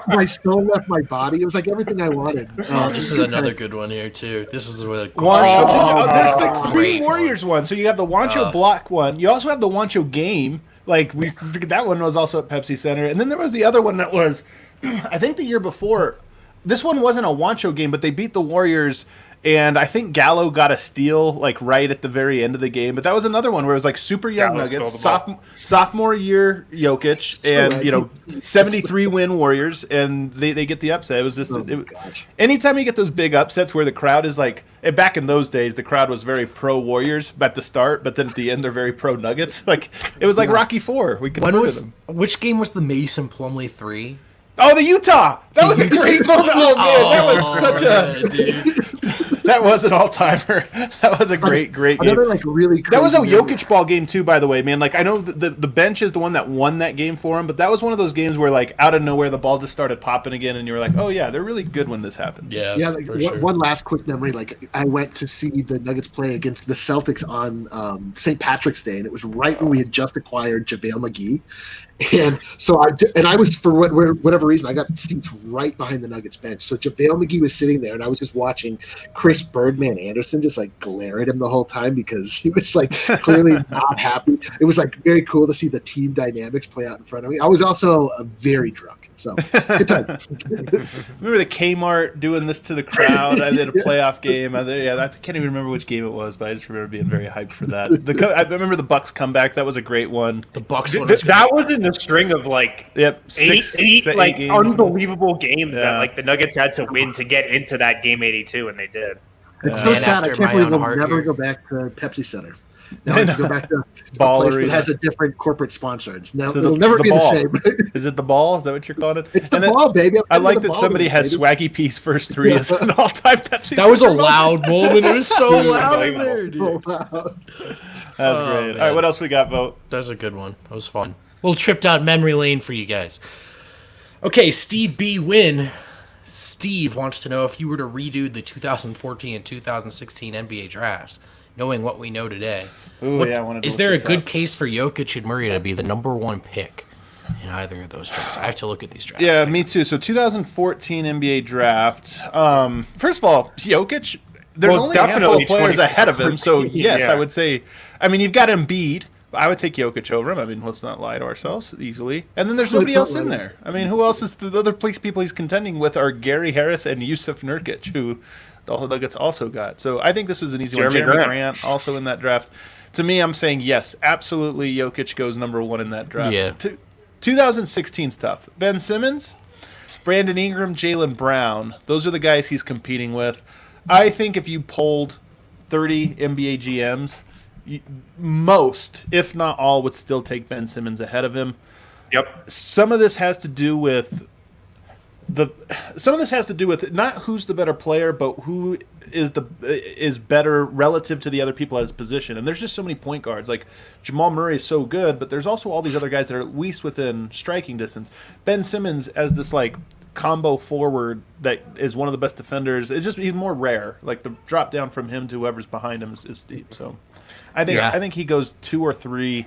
My soul left my body. It was like everything I wanted. This is another good one here too. This is there's like 3 Warriors one. So you have the Wancho block one. You also have the Wancho game. Like we figured that one was also at Pepsi Center, and then there was the other one that was, I think the year before. this one wasn't a Wancho game, but they beat the Warriors. And I think Gallo got a steal like right at the very end of the game. But that was another one where it was like super young Nuggets, sophomore year Jokic, and 73 win Warriors, and they get the upset. It was just anytime you get those big upsets where the crowd is like, back in those days the crowd was very pro Warriors at the start, but then at the end they're very pro Nuggets. Like it was like Rocky IV. We them. Which game was the Mason Plumlee 3? Oh, the Utah! That was a great moment. Oh man, that was such a. Dude. That was an all-timer. That was a great game. Another like really crazy that was a Jokic ball game too, by the way, man. Like I know the bench is the one that won that game for him, but that was one of those games where like out of nowhere the ball just started popping again, and you were like, oh yeah, they're really good when this happened. Yeah. Like, sure. One last quick memory. Like I went to see the Nuggets play against the Celtics on St. Patrick's Day, and it was right when we had just acquired JaVale McGee. And so I was, for whatever reason, I got seats right behind the Nuggets bench. So JaVale McGee was sitting there, and I was just watching Chris Birdman Anderson just like glare at him the whole time because he was like clearly not happy. It was like very cool to see the team dynamics play out in front of me. I was also very drunk. So good time. Remember the Kmart doing this to the crowd? I did a playoff game. I can't even remember which game it was, but I just remember being very hyped for that. I remember the Bucks comeback. That was a great one. The Bucks one that was in the string of like eight like games. Unbelievable games that like the Nuggets had to win to get into that game 82, and they did. It's so sad. I can't believe they'll never go back to Pepsi Center. Now we have to go back to a place that has a different corporate sponsor. It'll never be the same. Is it the Ball? Is that what you're calling it? It's the Ball, baby. I like that somebody has Swaggy P's first three as an all-time Pepsi. That was a loud moment. It was so loud in there, dude. That was great. Man. All right, what else we got, Vote? That was a good one. That was fun. Little trip down memory lane for you guys. Okay, Steve B. Wynn. Steve wants to know if you were to redo the 2014 and 2016 NBA drafts, knowing what we know today. Is there a good case for Jokic and Murray to be the number one pick in either of those drafts? I have to look at these drafts. Yeah, me too. So 2014 NBA draft. First of all, Jokic, there's only a handful of players ahead of him. So yes, I would say. I mean, you've got Embiid. I would take Jokic over him. I mean, let's not lie to ourselves easily. And then there's nobody else in there. I mean, who else is the other people he's contending with are Gary Harris and Yusuf Nurkic, who the Nuggets also got. So I think this was an easy one. Jeremy Grant also in that draft. To me, I'm saying yes, absolutely. Jokic goes number one in that draft. Yeah. 2016's tough. Ben Simmons, Brandon Ingram, Jaylen Brown. Those are the guys he's competing with. I think if you polled 30 NBA GMs, most, if not all, would still take Ben Simmons ahead of him. Yep. Some of this has to do with not who's the better player, but who is better relative to the other people at his position. And there's just so many point guards. Like Jamal Murray is so good, but there's also all these other guys that are at least within striking distance. Ben Simmons as this like combo forward that is one of the best defenders. It's just he's more rare. Like the drop down from him to whoever's behind him is steep. So I think he goes 2 or 3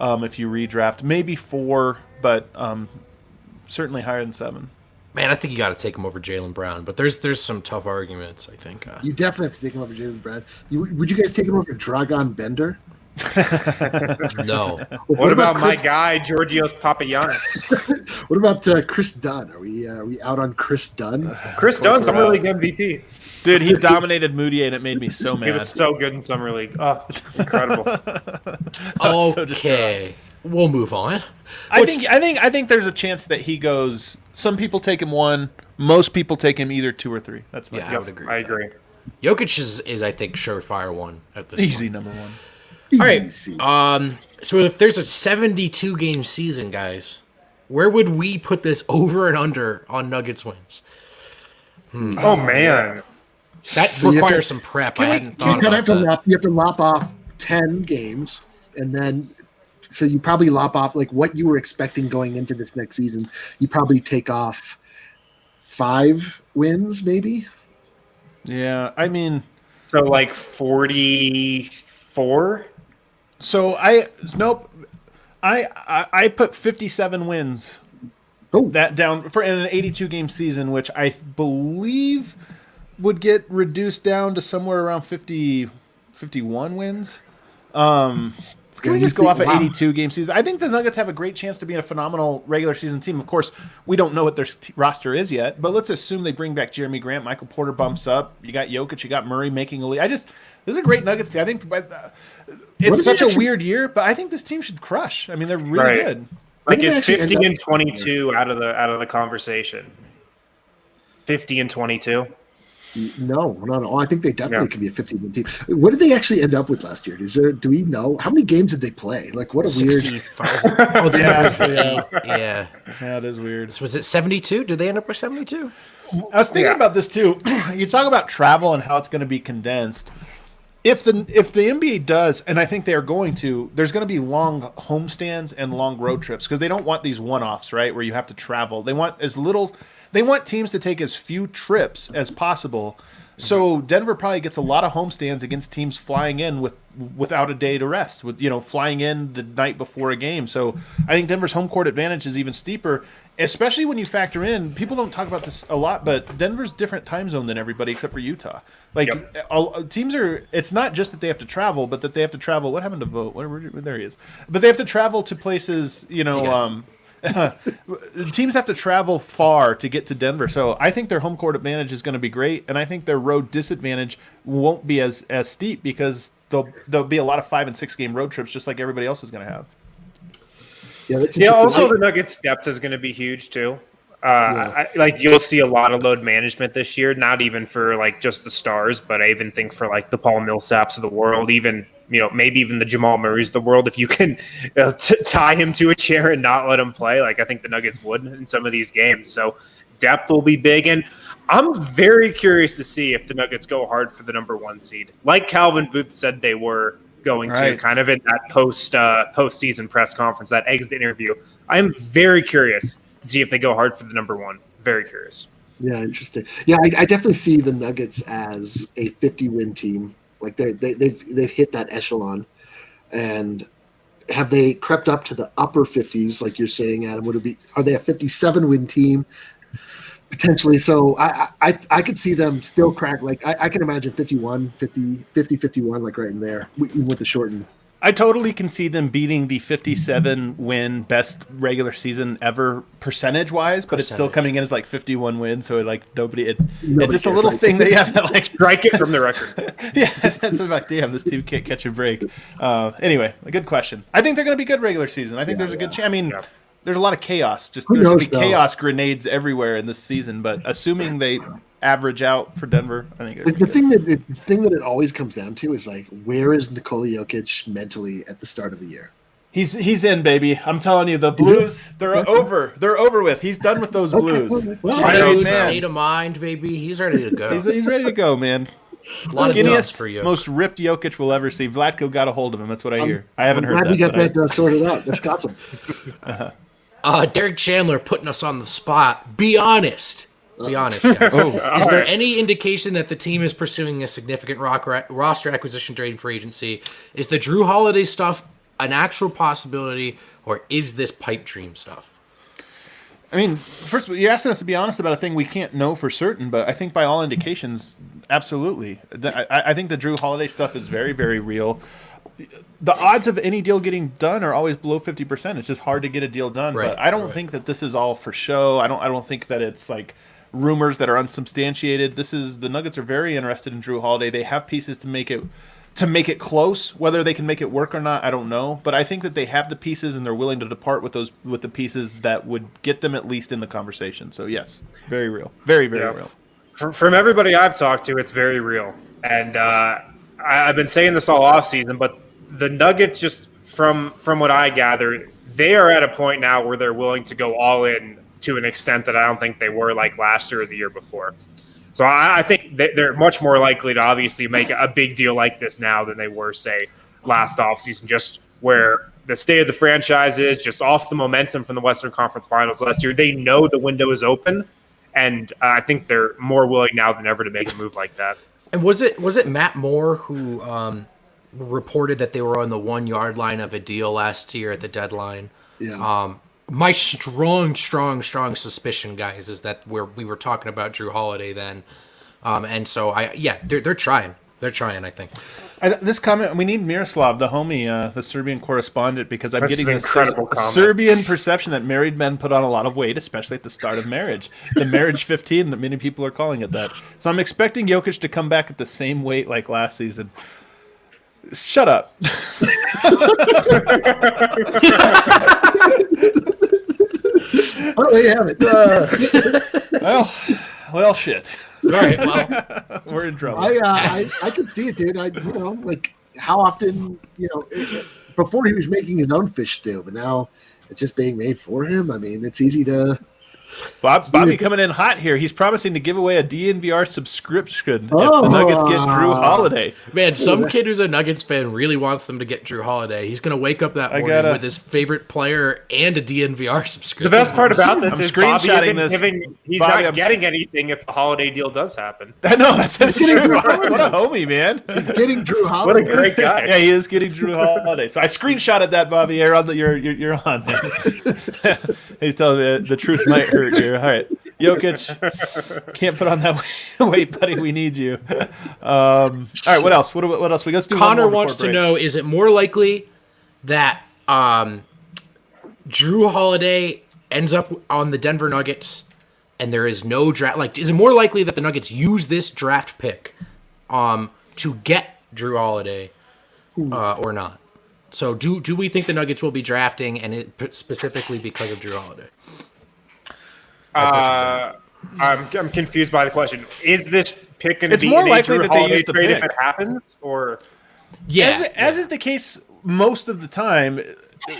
if you redraft, maybe 4, but certainly higher than 7. Man, I think you got to take him over Jaylen Brown, but there's some tough arguments, I think. You definitely have to take him over Jaylen Brown. Would you guys take him over Dragan Bender? No. What about my guy Georgios Papagiannis? What about Chris Dunn? Are we out on Chris Dunn? Chris Dunn, Summer League MVP. Dude, he dominated Moutier, and it made me so mad. He was so good in Summer League. Oh, incredible. Okay, we'll move on. I think there's a chance that he goes. Some people take him 1. Most people take him either 2 or 3. That's my I would agree. I agree. Jokic is I think surefire 1 at this easy point. number 1. All right. So if there's a 72 game season, guys, where would we put this over and under on Nuggets wins? Oh man, that requires some prep. I hadn't thought about that. You have to lop off 10 games, and then so you probably lop off like what you were expecting going into this next season. You probably take off 5 wins, maybe. Yeah, I mean, so like 44. So I put 57 wins. Oh, that down for in an 82 game season, which I believe would get reduced down to somewhere around 50, 51 wins. Can we just go off an 82 game season? I think the Nuggets have a great chance to be a phenomenal regular season team. Of course, we don't know what their roster is yet, but let's assume they bring back Jeremy Grant, Michael Porter bumps up. You got Jokic, you got Murray making a lead. This is a great Nuggets team. I think it's such a weird year, but I think this team should crush. I mean, they're really good. Like it's 50 and 22 out of the conversation. 50 and 22. No. I think they definitely could be a 50-win team. What did they actually end up with last year? Do we know how many games did they play? Like what a 65. weird. Oh, yeah. That is weird. So was it 72? Did they end up with 72? I was thinking about this too. You talk about travel and how it's going to be condensed. If the NBA does, and I think they are going to, there's going to be long homestands and long road trips because they don't want these one-offs, right, where you have to travel. They want teams to take as few trips as possible. So Denver probably gets a lot of homestands against teams flying in without a day to rest, flying in the night before a game. So I think Denver's home court advantage is even steeper, especially when you factor in, people don't talk about this a lot, but Denver's different time zone than everybody except for Utah. Teams are, it's not just that they have to travel, but that they have to travel. What happened to Vote? There he is. But they have to travel to places, teams have to travel far to get to Denver. So I think their home court advantage is going to be great, and I think their road disadvantage won't be as steep because there'll be a lot of 5 and 6 game road trips just like everybody else is going to have. Also the Nuggets' depth is going to be huge too. You'll see a lot of load management this year, not even for like just the stars, but I even think for like the Paul Millsaps of the world, even maybe even the Jamal Murrays of the world, if you can tie him to a chair and not let him play, like I think the Nuggets would in some of these games. So depth will be big, and I'm very curious to see if the Nuggets go hard for the number 1 seed, like Calvin Booth said they were going to, kind of in that postseason press conference, that exit interview. I am very curious to see if they go hard for the number 1. Very curious. Yeah, interesting. Yeah, I definitely see the Nuggets as a 50-win team. Like they've hit that echelon, and have they crept up to the upper 50s, like you're saying, Adam? Are they a 57-win team potentially? So I could see them still crack. Like I can imagine 51, 50, 51, like right in there with the shortened. I totally can see them beating the 57-win best regular season ever percentage-wise, but it's still coming in as like 51 wins. So it's just a little thing that you have to like strike it from the record. Yeah, that's like, damn, this team can't catch a break. Anyway, a good question. I think they're going to be good regular season. I think there's a good chance. I mean, there's a lot of chaos. There's going to be chaos grenades everywhere in this season. But assuming they average out for Denver, I think the thing that it always comes down to is like, where is Nikola Jokic mentally at the start of the year? He's in, baby. I'm telling you, the Blues, they're over. They're over with. He's done with those Blues. Well, state of mind, baby. He's ready to go. He's ready to go, man. Skinniest, for you. Most ripped Jokic we'll ever see. Vlatko got a hold of him. That's what I hear. I haven't heard that. We got that sorted out. That's awesome. Derek Chandler putting us on the spot. Be honest. Be honest, guys. Is there any indication that the team is pursuing a significant roster acquisition trade for agency? Is the Drew Holiday stuff an actual possibility, or is this pipe dream stuff? I mean, first, you're asking us to be honest about a thing we can't know for certain, but I think by all indications, absolutely. I think the Drew Holiday stuff is very, very real. The odds of any deal getting done are always below 50%. It's just hard to get a deal done. Right, but I don't think that this is all for show. I don't think that it's like rumors that are unsubstantiated. The Nuggets are very interested in Drew Holiday. They have pieces to make it close. Whether they can make it work or not, I don't know. But I think that they have the pieces and they're willing to depart with the pieces that would get them at least in the conversation. So yes, very real, very, very real. From everybody I've talked to, it's very real. And I've been saying this all offseason, but the Nuggets, just from what I gather, they are at a point now where they're willing to go all in to an extent that I don't think they were like last year or the year before. So I think they're much more likely to obviously make a big deal like this now than they were, say, last offseason, just where the state of the franchise is, just off the momentum from the Western Conference Finals last year. They know the window is open, and I think they're more willing now than ever to make a move like that. And was it Matt Moore who reported that they were on the 1 yard line of a deal last year at the deadline? Yeah. My strong suspicion, guys, is that we were talking about Drew Holiday then, and so they're trying. They're trying, I think. This comment, we need Miroslav, the homie, the Serbian correspondent, because I'm That's getting an this incredible comment. Serbian perception that married men put on a lot of weight, especially at the start of marriage. The marriage 15, that many people are calling it that. So I'm expecting Jokic to come back at the same weight like last season. Shut up. Oh, there you have it. Well, shit. All right, well, We're in trouble. I can see it, dude. Like how often, before he was making his own fish stew, but now it's just being made for him. I mean, it's easy to. Bobby coming in hot here. He's promising to give away a DNVR subscription if the Nuggets get Drew Holiday. man, some kid who's a Nuggets fan really wants them to get Drew Holiday. He's going to wake up that morning with his favorite player and a DNVR subscription. The best part about this is Bobby screenshotting he's not getting anything if the Holiday deal does happen. I know, that's true. What a homie, man. He's getting Drew Holiday. What a great guy. Yeah, he is getting Drew Holiday. So I screenshotted that, Bobby. You're on. You're on. Man. He's telling me the truth might hurt here. All right, Jokic, can't put on that weight, buddy. We need you. All right, what else? What else? Let's do. Connor wants to know: is it more likely that Drew Holiday ends up on the Denver Nuggets and there is no draft? Like, is it more likely that the Nuggets use this draft pick to get Drew Holiday or not? So do we think the Nuggets will be drafting, and specifically because of Drew Holiday? I'm confused by the question. Is this pick going to be more in likely a Drew that they Holiday use the trade pick. if it happens, or Yeah, As is the case most of the time,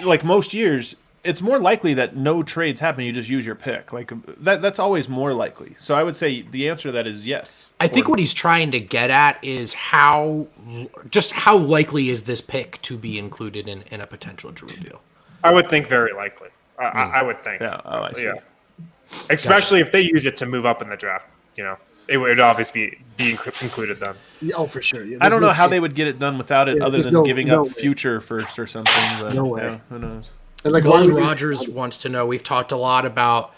like most years, it's more likely that no trades happen. You just use your pick. Like that's always more likely. So I would say the answer to that is yes. I think what he's trying to get at is how likely is this pick to be included in a potential Drew deal? I would think very likely. I would think. Yeah. Oh, I see. Yeah. Especially if they use it to move up in the draft. It would obviously be included then. Yeah, oh, for sure. Yeah, I don't know how they would get it done without it, other than giving up way. future first or something. But, No way. yeah, who knows? And like Golden Rogers wants to know. We've talked a lot about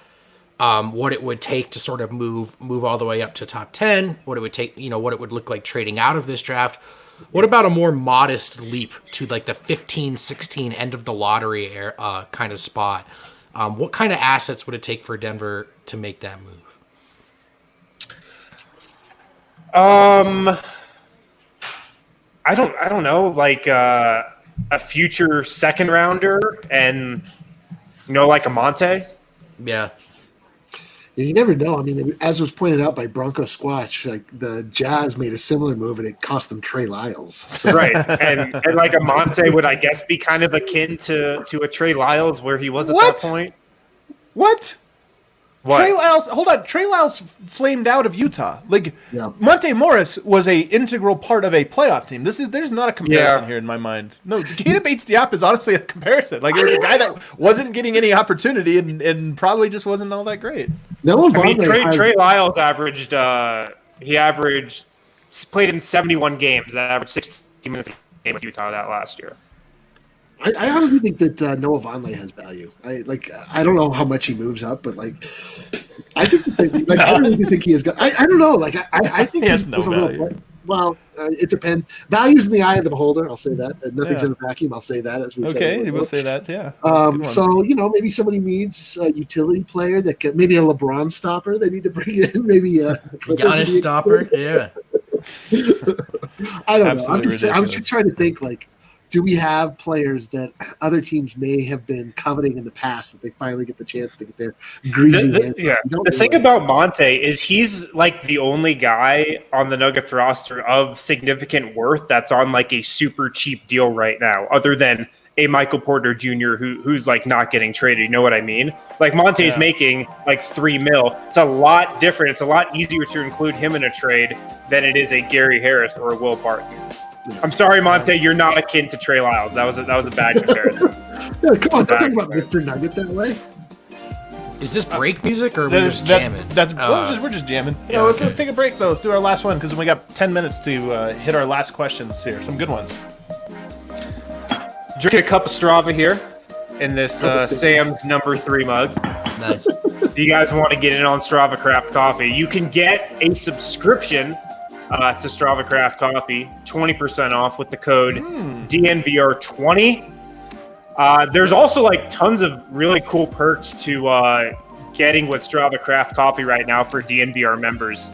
what it would take to sort of move all the way up to top 10. What it would take, what it would look like trading out of this draft. What about a more modest leap to like the 15, 16 end of the lottery kind of spot? What kind of assets would it take for Denver to make that move? I don't know, like a future second rounder and like a Monte. Yeah. You never know. I mean, as was pointed out by Bronco Squatch, like the Jazz made a similar move and it cost them Trey Lyles. So. Right. And like a Monte would, I guess, be kind of akin to a Trey Lyles where he was at that point. What? What? Trey Lyles, hold on. Trey Lyles flamed out of Utah. Like Yeah. Monte Morris was a integral part of a playoff team. There's not a comparison here in my mind. No, Keita Bates-Diop is honestly a comparison. Like it was a guy that wasn't getting any opportunity and probably just wasn't all that great. No, Trey Lyles played in 71 games, averaged 60 minutes a game with Utah that last year. I honestly think that Noah Vonleh has value. I don't know how much he moves up, but I think that, I really do think he has got. I don't know. I think he has no value. Well, it depends. Value's in the eye of the beholder. I'll say that. Nothing's in a vacuum. I'll say that. As we've Okay, we'll say that. Yeah. So maybe somebody needs a utility player that can, maybe a LeBron stopper. They need to bring in maybe a Giannis stopper. Yeah. I don't know. I'm just trying to think do we have players that other teams may have been coveting in the past that they finally get the chance to get their greasy hands? The thing about Monte is he's like the only guy on the Nuggets roster of significant worth that's on like a super cheap deal right now, other than a Michael Porter Jr. who's like not getting traded. You know what I mean? Like Monte is making like $3 million. It's a lot different. It's a lot easier to include him in a trade than it is a Gary Harris or a Will Barton. I'm sorry, Monte. You're not akin to Trey Lyles. That was a bad comparison. Yeah, come on, don't talk about Mr. Nugget that way. Is this break music or are we just jamming? We're just jamming. Yeah, let's take a break though. Let's do our last one because we got 10 minutes to hit our last questions here. Some good ones. Drinking a cup of Strava here in this Sam's number 3 mug. Nice. If you guys want to get in on Strava Craft Coffee, you can get a subscription to Strava Craft Coffee, 20% off with the code DNVR20. There's also like tons of really cool perks to getting with Strava Craft Coffee right now for DNVR members.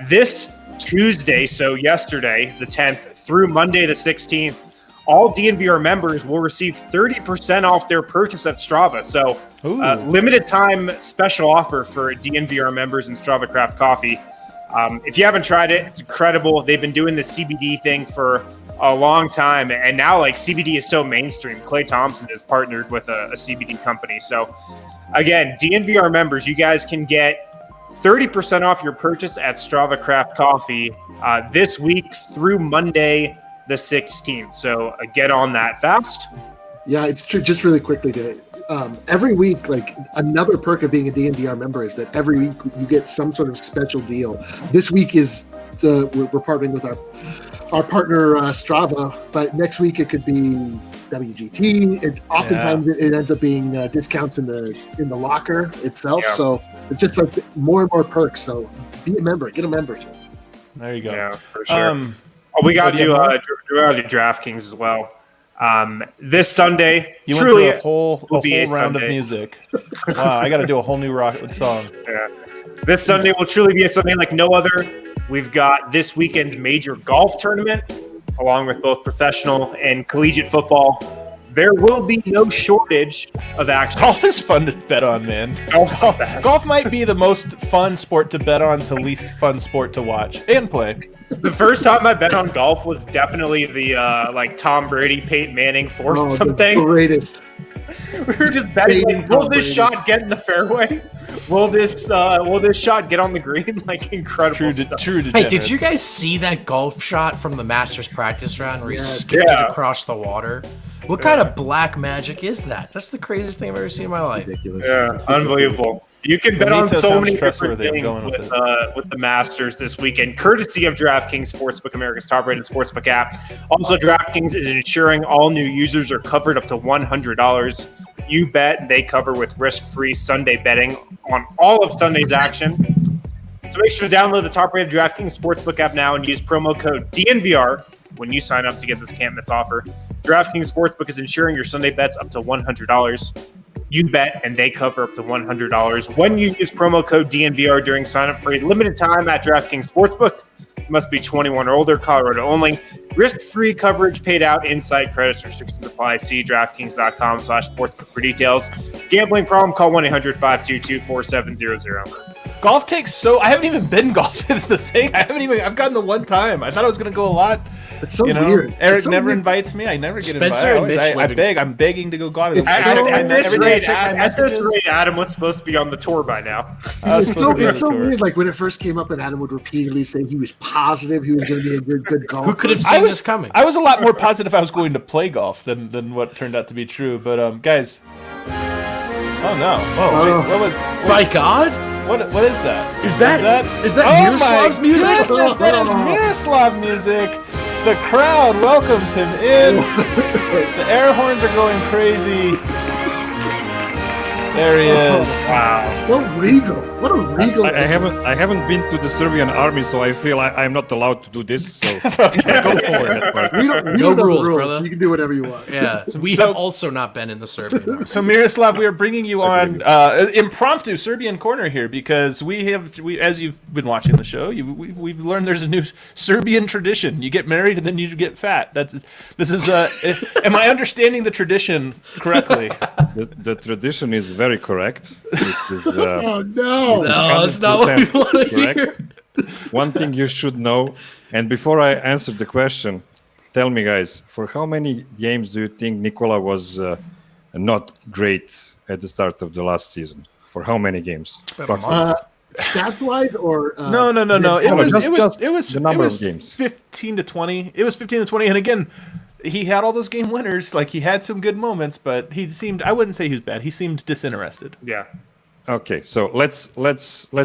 This Tuesday, so yesterday, the 10th, through Monday, the 16th, all DNVR members will receive 30% off their purchase at Strava. So limited time special offer for DNVR members and Strava Craft Coffee. If you haven't tried it, it's incredible. They've been doing the CBD thing for a long time, and now like CBD is so mainstream. Clay Thompson has partnered with a CBD company. So again, DNVR members, you guys can get 30% off your purchase at Strava Craft Coffee this week through Monday the 16th. So get on that fast. Yeah, it's true. Just really quickly to every week, like another perk of being a DNVR member is that every week you get some sort of special deal. This week is we're partnering with our partner Strava, but next week it could be WGT. Oftentimes it ends up being discounts in the locker itself. Yeah. So it's just like more and more perks. So be a member, get a membership. There you go. Yeah, for sure. We got to do DraftKings as well. This Sunday, you truly went through a whole round of music. Wow, I got to do a whole new rock song. Yeah. This Sunday will truly be a Sunday like no other. We've got this weekend's major golf tournament, along with both professional and collegiate football. There will be no shortage of action. Golf is fun to bet on, man. Golf might be the most fun sport to bet on to least fun sport to watch and play. The first time I bet on golf was definitely the like Tom Brady, Peyton Manning foursome something. The greatest. We were just betting, like, will this shot get in the fairway? Will this shot get on the green? Like, incredible stuff. Hey, did you guys see that golf shot from the Masters practice round where he skipped it across the water? What kind of black magic is that? That's the craziest thing I've ever seen in my life. Ridiculous. Yeah, unbelievable. You can bet on so many different things with the Masters this weekend, courtesy of DraftKings Sportsbook, America's top-rated sportsbook app. Also, DraftKings is ensuring all new users are covered up to $100. You bet, they cover with risk-free Sunday betting on all of Sunday's action. So make sure to download the top-rated DraftKings Sportsbook app now and use promo code DNVR when you sign up to get this can't-miss offer. DraftKings Sportsbook is ensuring your Sunday bets up to $100. You bet, and they cover up to $100 when you use promo code DNVR during sign-up for a limited time at DraftKings Sportsbook. You must be 21 or older, Colorado only. Risk-free coverage paid out. Inside credits restrictions apply. See DraftKings.com/sportsbook for details. Gambling problem? Call 1-800-522-4700. Golf takes I haven't even been golfing. It's the same. I've gotten the one time. I thought I was going to go a lot. It's so weird. Eric never invites me. I never get invited. I beg. I'm begging to go golfing. At this rate, Adam was supposed to be on the tour by now. It's so weird. Like when it first came up and Adam would repeatedly say he was positive he was going to be a good golfer. Who could have seen this coming? I was a lot more positive I was going to play golf than what turned out to be true. But guys. Oh no. Oh, what was? My God. What is that? Is that Miroslav's music? Goodness, that is Miroslav music. The crowd welcomes him in. The air horns are going crazy. There he is. Wow. What a regal. I haven't been to the Serbian army, so I feel I'm not allowed to do this. So go for it. We don't No know rules, the brother. So you can do whatever you want. Yeah. We have also not been in the Serbian army. So Miroslav, we are bringing you on impromptu Serbian corner here because we as you've been watching the show, we've learned there's a new Serbian tradition. You get married and then you get fat. This is am I understanding the tradition correctly? the tradition is very correct. It is, Oh no! No, that's not what we want to hear. One thing you should know, and before I answer the question, tell me, guys, for how many games do you think Nikola was not great at the start of the last season? For how many games? Stats-wise or No. It was the number of games. 15 to 20. It was 15 to 20, and again, he had all those game winners. Like he had some good moments, but I wouldn't say he was bad. He seemed disinterested. Yeah. Okay, so let's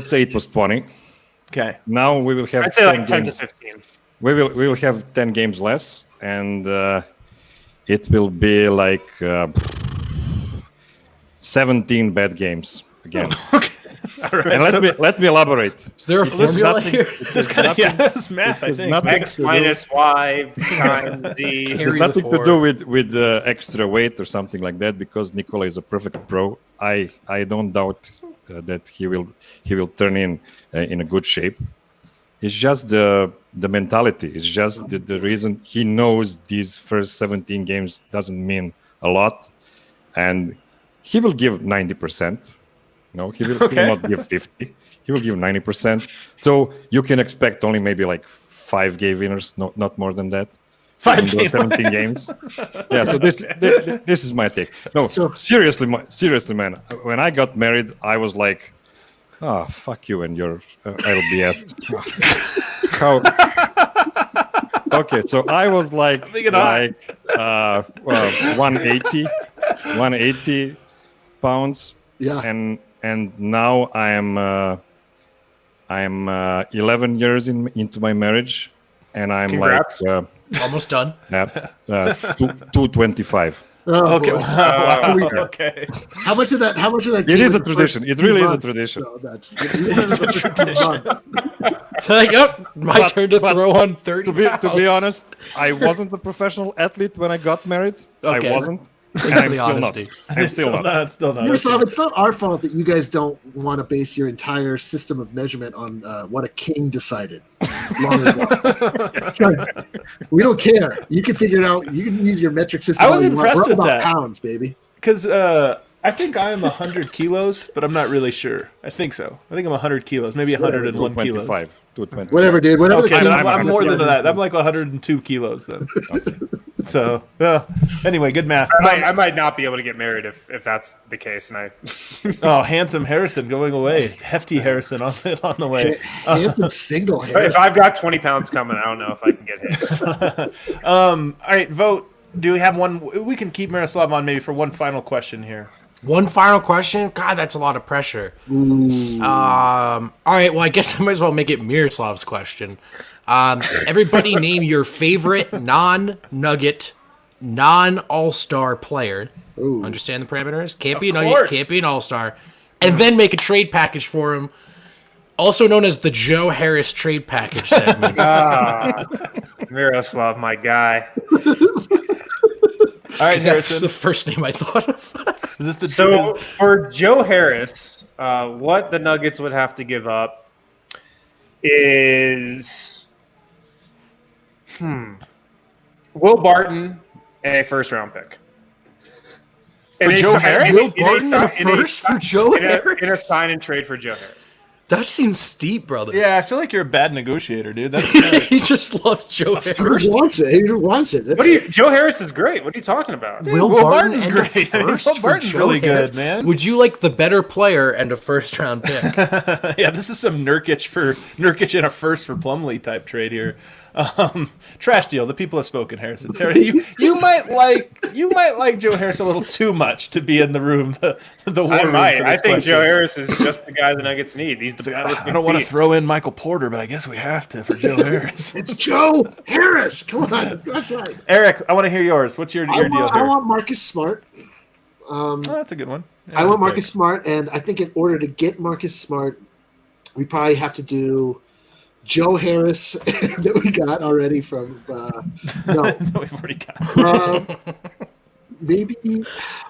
say it was 20. Okay. Now we will have. I'd say like 10 to 15. We will have 10 games less, and it will be like 17 bad games again. Okay. right, And let me elaborate. Is there a formula here? This kind of that's math. I It's think. nothing X minus Y times Z. Carry It's the nothing to four. do with extra weight or something like that, because Nikola is a perfect pro. I don't doubt that he will turn in a good shape. It's just the mentality. It's just the reason he knows these first 17 games doesn't mean a lot, and he will give 90%. No, he will not give 50. He will give 90%. So you can expect only maybe like 5 game winners, not more than that. 5 in those 17 games. Yeah. So this is my take. No, seriously, man. When I got married, I was like, "Oh, fuck you and your LBF." How? Okay, so I was like 180 pounds. Yeah. And now I am 11 years into my marriage, and I'm Congrats. like Almost done. 225. Oh, Okay. boy. Wow. Okay. How much of that? It is a tradition. It really is a tradition. No, that's a tradition. Like, my turn to throw on 30 To be honest, I wasn't a professional athlete when I got married. Okay. I wasn't. Thanks And for the honesty. I'm still not. Still not. Miroslav, it's not our fault that you guys don't want to base your entire system of measurement on what a king decided long ago. We don't care. You can figure it out. You can use your metric system. I was all you want. impressed We're with about that. pounds, baby. Because I think I'm 100 kilos, but I'm not really sure. I think so. I think I'm 100 kilos, maybe 101 kilos. 225. Whatever, dude. Whatever Okay, the king. then I'm more than that. I'm like 102 kilos then. So, anyway, good math. I might not be able to get married if that's the case. And Oh, handsome Harrison going away. Hefty Harrison on the way. Anthem single if Harrison. I've got 20 pounds coming, I don't know if I can get hit. All right, vote. Do we have one? We can keep Miroslav on maybe for one final question here. One final question? God, that's a lot of pressure. All right, well, I guess I might as well make it Miroslav's question. Everybody name your favorite non-Nugget, non-All-Star player. Understand the parameters? Can't be a Nugget, course. can't be an All-Star. And then make a trade package for him, also known as the Joe Harris trade package segment. Miroslav, my guy. All right, That's Harrison. the first name I thought of. Is this the So for Joe Harris, what the Nuggets would have to give up is Will Barton and a first-round pick. For Joe Harris? Will Barton and a first for Joe Harris? In a sign and trade for Joe Harris. That seems steep, brother. Yeah, I feel like you're a bad negotiator, dude. That's He just loves Joe Harris. Who wants it? Who wants it? That's Joe Harris is great. What are you talking about? Will Barton's Barton and a great. first Will for Barton's Joe really Harris? good, man. Would you like the better player and a first round pick? Yeah, this is some Nurkic and a first for Plumlee type trade here. Trash deal. The people have spoken, Harrison. Terry, you might like Joe Harris a little too much to be in the room. The war I room might. for this I think question. Joe Harris is just the guy the Nuggets need. He's the I don't want to throw in Michael Porter, but I guess we have to for Joe Harris. It's Joe Harris. Come on, let's go outside. Eric, I want to hear yours. What's your deal here? I want Marcus Smart. Oh, that's a good one. Yeah, I want good Marcus Smart, and I think in order to get Marcus Smart, we probably have to do Joe Harris that we got already from. No, pick. We've already got. Maybe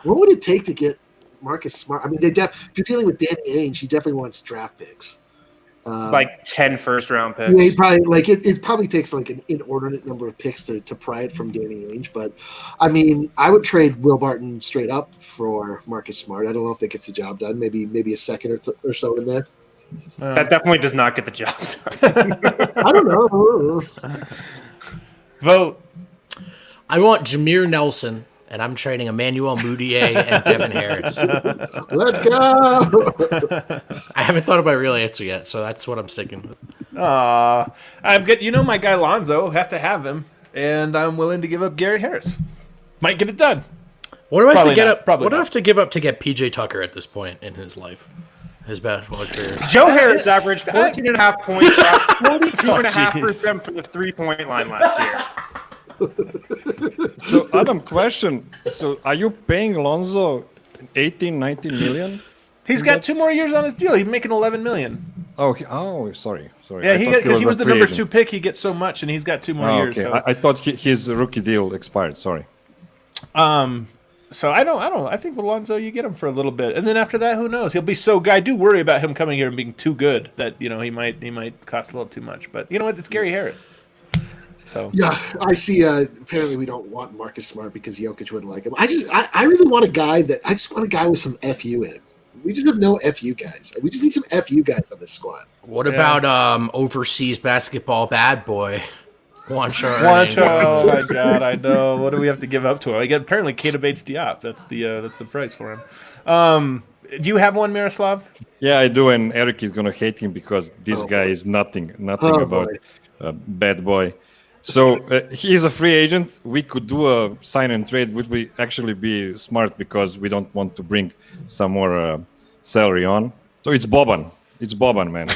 what would it take to get Marcus Smart? I mean, if you're dealing with Danny Ainge, he definitely wants draft picks. like 10 first-round picks. Yeah, he probably it probably takes like an inordinate number of picks to pry it from Danny Ainge. But I mean, I would trade Will Barton straight up for Marcus Smart. I don't know if that gets the job done. Maybe a second or so in there. That definitely does not get the job done. I don't know. Vote. I want Jameer Nelson, and I'm trading Emmanuel Mudiay and Devin Harris. Let's go. I haven't thought of my real answer yet, so that's what I'm sticking with. I'm good. You know my guy Lonzo. Have to have him, and I'm willing to give up Gary Harris. Might get it done. What do I have Probably to get not. up? Probably What do I not. have to give up to get PJ Tucker at this point in his life, his basketball career? Joe Harris averaged 14.5 points, shot 42.5% from the three-point line last year. So, Adam, question. So, are you paying Lonzo 18, 19 million? He's got 2 more years on his deal. He's making $11 million. Sorry. Yeah, because he was the number 2 pick. He gets so much, and he's got 2 more years. Okay, So. I thought his rookie deal expired. Sorry. So I think Alonzo, you get him for a little bit, and then after that, who knows? He'll be so good. I do worry about him coming here and being too good that he might cost a little too much. But you know what? It's Gary Harris. So yeah, I see. Apparently, we don't want Marcus Smart because Jokic wouldn't like him. I really want a guy with some FU in him. We just have no FU guys. We just need some FU guys on this squad. What about overseas basketball bad boy? Juancho. Oh my God, I know. What do we have to give up to him? I get apparently Keita Bates-Diop. That's the price for him. Do you have one, Miroslav? Yeah, I do, and Eric is gonna hate him because this guy is nothing about bad boy. So he is a free agent. We could do a sign and trade, which would actually be smart because we don't want to bring some more salary on. So it's Boban. It's Boban, man.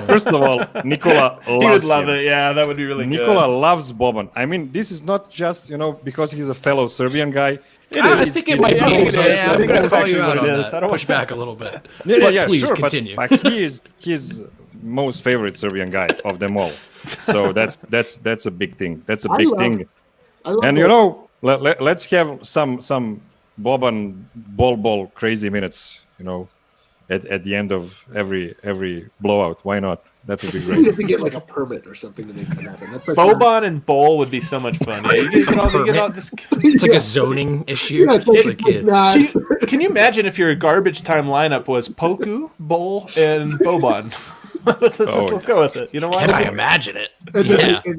First of all, Nikola loves He would love him. it. Yeah, that would be really Nikola good. loves Boban. I mean, this is not just because he's a fellow Serbian guy. I think it might be. it is. I I'm think going to that's call you actually out what on it is. I that. don't Push want- back a little bit. Yeah, Please sure, continue. But he is his most favorite Serbian guy of them all. So that's a big thing. That's a big thing. I love And that. let's have some Boban ball crazy minutes. At the end of every blowout. Why not? That would be We great. have to get like a permit or something to make that happen. That's like Boban and Bowl would be so much fun. Yeah, you get all this. It's like a zoning issue. Yeah, It's like it- not- Can you imagine if your garbage time lineup was Poku, Bowl, and Boban? let's go with it. You know Can I what? imagine it? And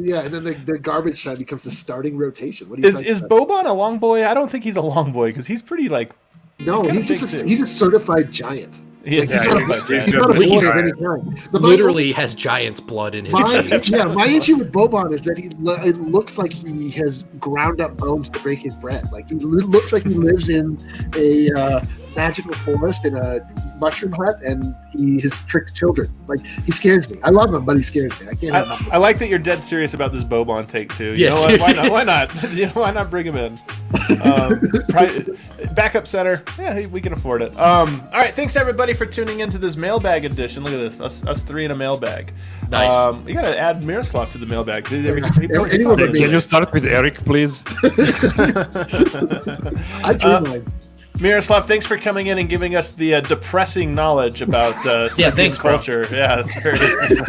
Yeah. then the garbage side becomes the starting rotation. What do you think? Is Boban a long boy? I don't think he's a long boy because he's pretty like. No, kinda he's big just too. he's a certified giant. He is. Like, He's he's not a boy He's of any kind. Literally has giant's blood in his veins. My issue with Boban is that it looks like he has ground up bones to break his bread. Like he looks like he lives in a magical forest in a mushroom hut, and he has tricked children. Like he scares me. I love him, but he scares me. I can't. have him. I like that you're dead serious about this Boban take too. You Yeah, know what? dude. Why not? Why not? Why not bring him in? Backup center. Yeah, we can afford it. All right, thanks everybody for tuning into this mailbag edition. Look at this, us three in a mailbag. Nice. You gotta add Miroslav to the mailbag. Anyone but me. Can you start with Eric, please? I dream mine. Miroslav, thanks for coming in and giving us the depressing knowledge about Serbian thanks, bro. culture. Yeah, that's very.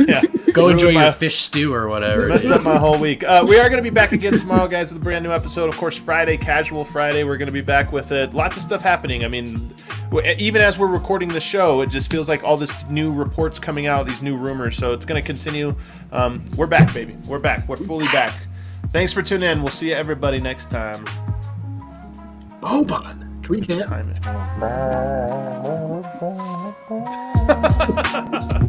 Yeah. Go enjoy Ruined your my- fish stew or whatever. Messed up my whole week. We are going to be back again tomorrow, guys, with a brand new episode. Of course, Friday, Casual Friday. We're going to be back with it. Lots of stuff happening. I mean, even as we're recording the show, it just feels like all this new reports coming out, these new rumors. So it's going to continue. We're back, baby. We're back. We're fully back. Thanks for tuning in. We'll see you everybody next time. Boban. Can we get? Time it.